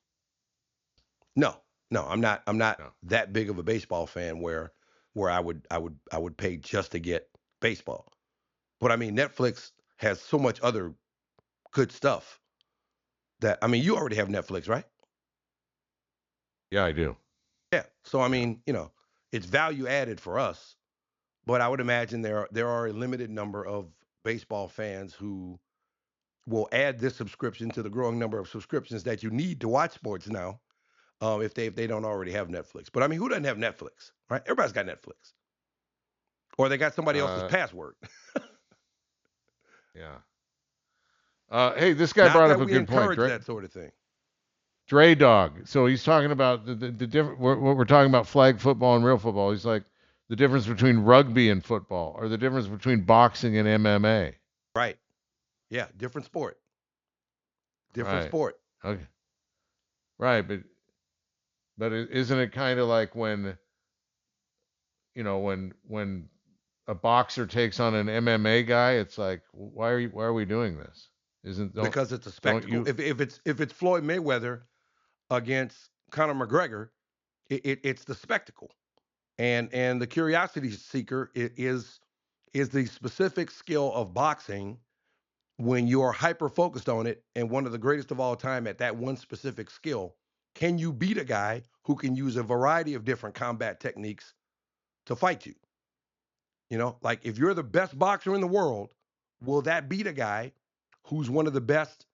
No, no, I'm not No. that big of a baseball fan where I would pay just to get baseball. But I mean, Netflix has so much other good stuff that I mean, you already have Netflix, right? Yeah, I do. Yeah. So I Yeah. mean, it's value added for us, but I would imagine there are a limited number of baseball fans who will add this subscription to the growing number of subscriptions that you need to watch sports now, if they don't already have Netflix. But I mean, who doesn't have Netflix, right? Everybody's got Netflix, or they got somebody else's password. Yeah. Hey, this guy Not brought up that a we good point. encourage that sort of thing. Dre Dog. So he's talking about the different. What we're talking about, flag football and real football. He's like the difference between rugby and football, or the difference between boxing and MMA. Right. Yeah. Different sport. Different Right. sport. Okay. Right, but isn't it kind of like when when a boxer takes on an MMA guy? It's like, why are we doing this? Because it's a don't spectacle. you? If it's Floyd Mayweather against Conor McGregor, it's the spectacle, and the curiosity seeker is the specific skill of boxing when you are hyper focused on it and one of the greatest of all time at that one specific skill. Can you beat a guy who can use a variety of different combat techniques to fight you? Like if you're the best boxer in the world, will that beat a guy who's one of the best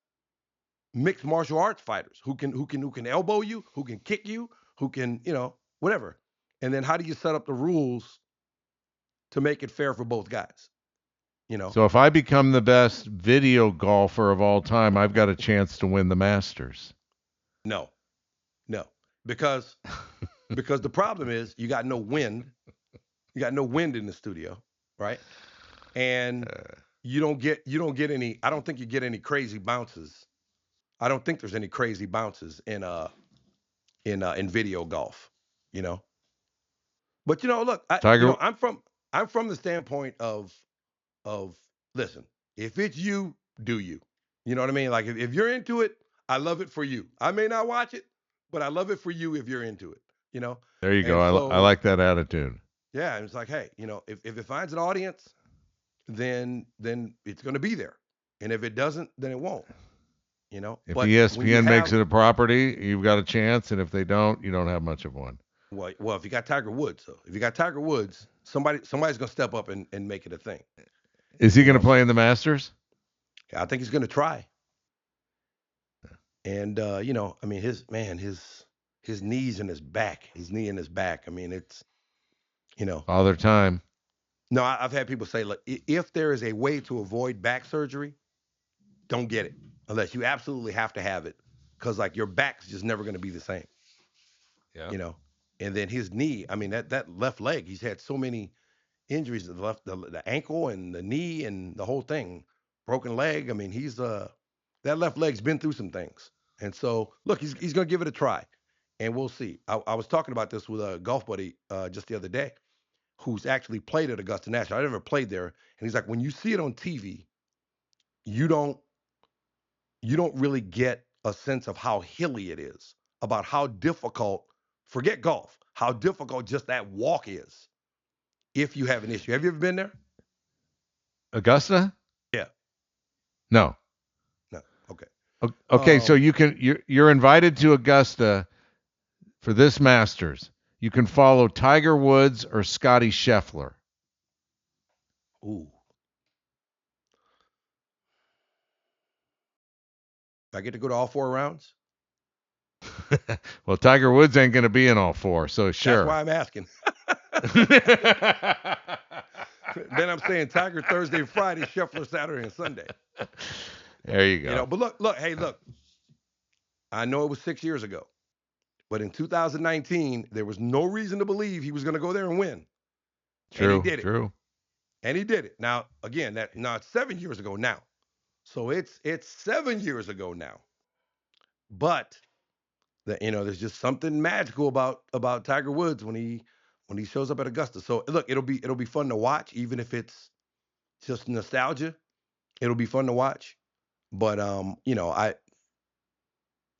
mixed martial arts fighters who can elbow you, who can kick you, who can, whatever. And then how do you set up the rules to make it fair for both guys? So if I become the best video golfer of all time, I've got a chance to win the Masters. No, because the problem is you got no wind. You got no wind in the studio, right? And you don't get any. I don't think you get any crazy bounces. I don't think there's any crazy bounces in video golf, you know. But look, Tiger. I'm from the standpoint of listen, if it's you, do you. You know what I mean? Like if you're into it, I love it for you. I may not watch it, but I love it for you if you're into it, you know? There you go. And I so, like that attitude. yeah, and it's like, hey, if it finds an audience, then it's going to be there. And if it doesn't, then it won't, If But when you ESPN makes have, it a property, you've got a chance, and if they don't, you don't have much of one. well, if you got Tiger Woods, so if you got Tiger Woods, somebody's going to step up and make it a thing. Is he going to play So in the Masters? I think he's going to try. And I mean, his knees and his back, his knee and his back. I mean, it's Father Time. no. I've had people say, look, if there is a way to avoid back surgery, don't get it unless you absolutely have to have it, because like your back's just never going to be the same. Yeah. And then his knee. I mean, that left leg. He's had so many injuries to the ankle and the knee and the whole thing, broken leg. I mean, he's that left leg's been through some things. And so, look, he's going to give it a try, and we'll see. I was talking about this with a golf buddy just the other day, who's actually played at Augusta National. I never played there, and he's like, when you see it on TV, you don't really get a sense of how hilly it is, about how difficult. Forget golf, how difficult just that walk is if you have an issue. Have you ever been there? Augusta? Yeah. No. No. Okay. Okay, so you're invited to Augusta for this Masters. You can follow Tiger Woods or Scotty Scheffler. Ooh. I get to go to all 4 rounds? Well, Tiger Woods ain't going to be in all 4, so sure. That's why I'm asking. Then I'm saying Tiger Thursday, Friday, Scheffler Saturday and Sunday. There you go. But look. I know it was 6 years ago, but in 2019, there was no reason to believe he was going to go there and win. True. And he did it. True. And he did it. Now, again, it's 7 years ago now. So it's 7 years ago now. But there's just something magical about Tiger Woods when he shows up at Augusta. So look, it'll be fun to watch, even if it's just nostalgia. It'll be fun to watch. But I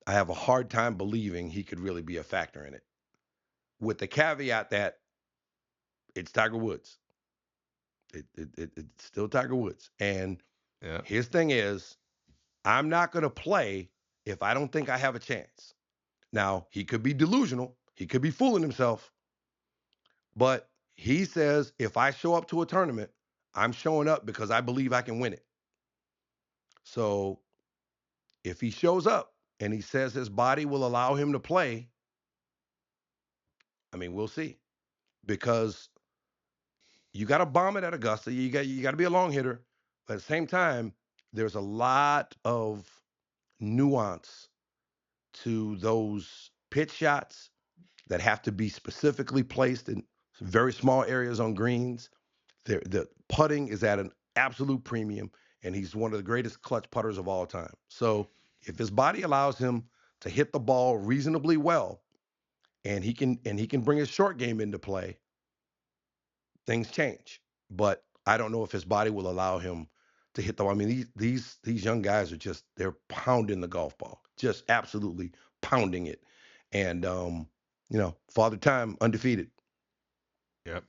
have a hard time believing he could really be a factor in it, with the caveat that it's Tiger Woods. It's still Tiger Woods. And his thing is, I'm not going to play if I don't think I have a chance. Now, he could be delusional. He could be fooling himself. But he says, if I show up to a tournament, I'm showing up because I believe I can win it. So if he shows up and he says his body will allow him to play, I mean, we'll see. Because you got to bomb it at Augusta. You got to be a long hitter. But at the same time, there's a lot of nuance to those pitch shots that have to be specifically placed in very small areas on greens. The putting is at an absolute premium, and he's one of the greatest clutch putters of all time. So if his body allows him to hit the ball reasonably well, and he can bring his short game into play, things change. But I don't know if his body will allow him to hit the. I mean, these young guys are they're pounding the golf ball, just absolutely pounding it, and Father Time undefeated. Yep.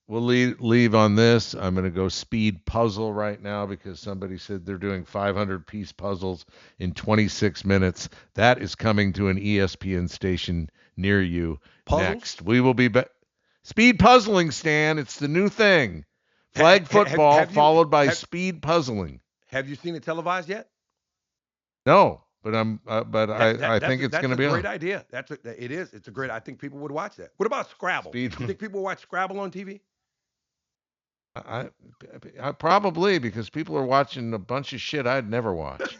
We'll leave on this. I'm going to go speed puzzle right now because somebody said they're doing 500-piece puzzles in 26 minutes. That is coming to an ESPN station near you next. We will be speed puzzling, Stan. It's the new thing. Flag football followed by speed puzzling. Have you seen it televised yet? No. But I think it's going to be a great idea. It is. It's a great. I think people would watch that. What about Scrabble? You think people watch Scrabble on TV? I probably, because people are watching a bunch of shit I'd never watch.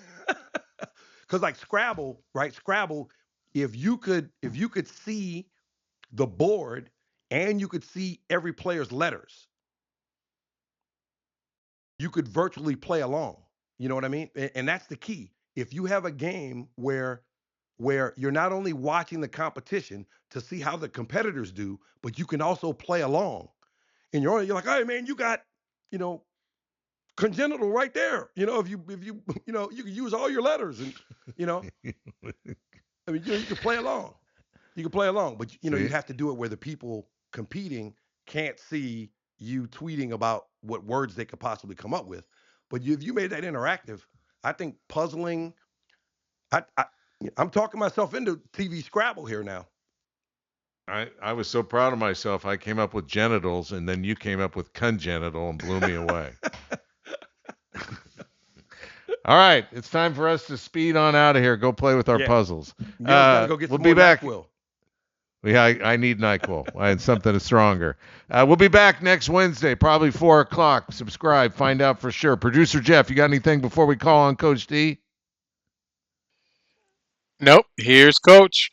Because like Scrabble, right? Scrabble, if you could see the board and you could see every player's letters, you could virtually play along. You know what I mean? And that's the key. If you have a game where you're not only watching the competition to see how the competitors do, but you can also play along. And you're like, hey man, you got, congenital right there. If you you can use all your letters and I mean, you can play along. You can play along, but you have to do it where the people competing can't see you tweeting about what words they could possibly come up with. But if you made that interactive, I think puzzling. I'm talking myself into TV Scrabble here now. I was so proud of myself. I came up with genitals, and then you came up with congenital and blew me away. All right, it's time for us to speed on out of here. Go play with our puzzles. Go get we'll some be more back. NyQuil. Yeah, I need NyQuil. I had something stronger. We'll be back next Wednesday, probably 4 o'clock. Subscribe, find out for sure. Producer Jeff, you got anything before we call on Coach D? Nope. Here's Coach.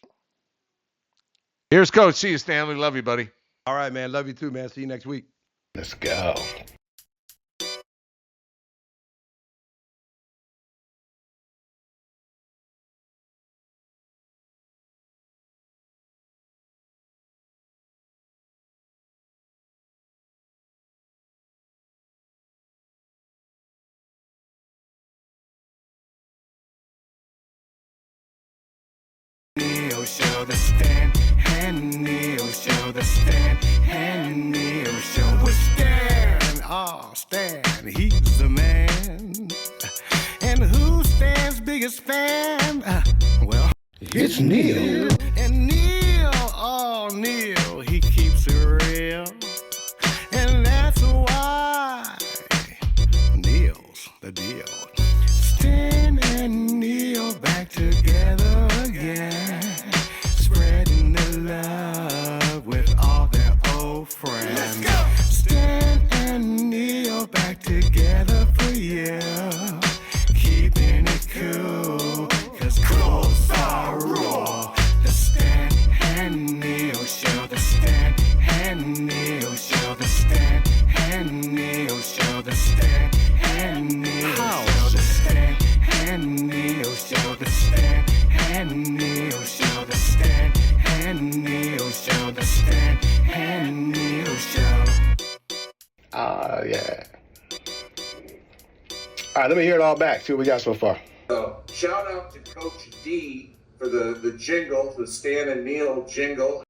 Here's Coach. See you, Stanley. Love you, buddy. All right, man. Love you too, man. See you next week. Let's go. Show the Stan and Neil show the Stan and Neil show with Stan. Oh, Stan, he's the man. And who's Stan's biggest fan? Well, it's Neil. And Neil, oh Neil, he keeps it real. And that's why Neil's the deal. Stan and Neil back together again. Spreading the love with all their old friends. Let's go! Stan and Neil back together for you. Keeping it cool, cause cool's our rule. The Stan and Neil show, the Stan and Neil show, the Stan and Neil show, the Stan and Neil show, the Stan and Neil show, the Stan and Neil show, the Stan and Neil show, the Stan and Neil show. Yeah. All right, let me hear it all back. See what we got so far. So, shout out to Coach D for the jingle, the Stan and Neil jingle.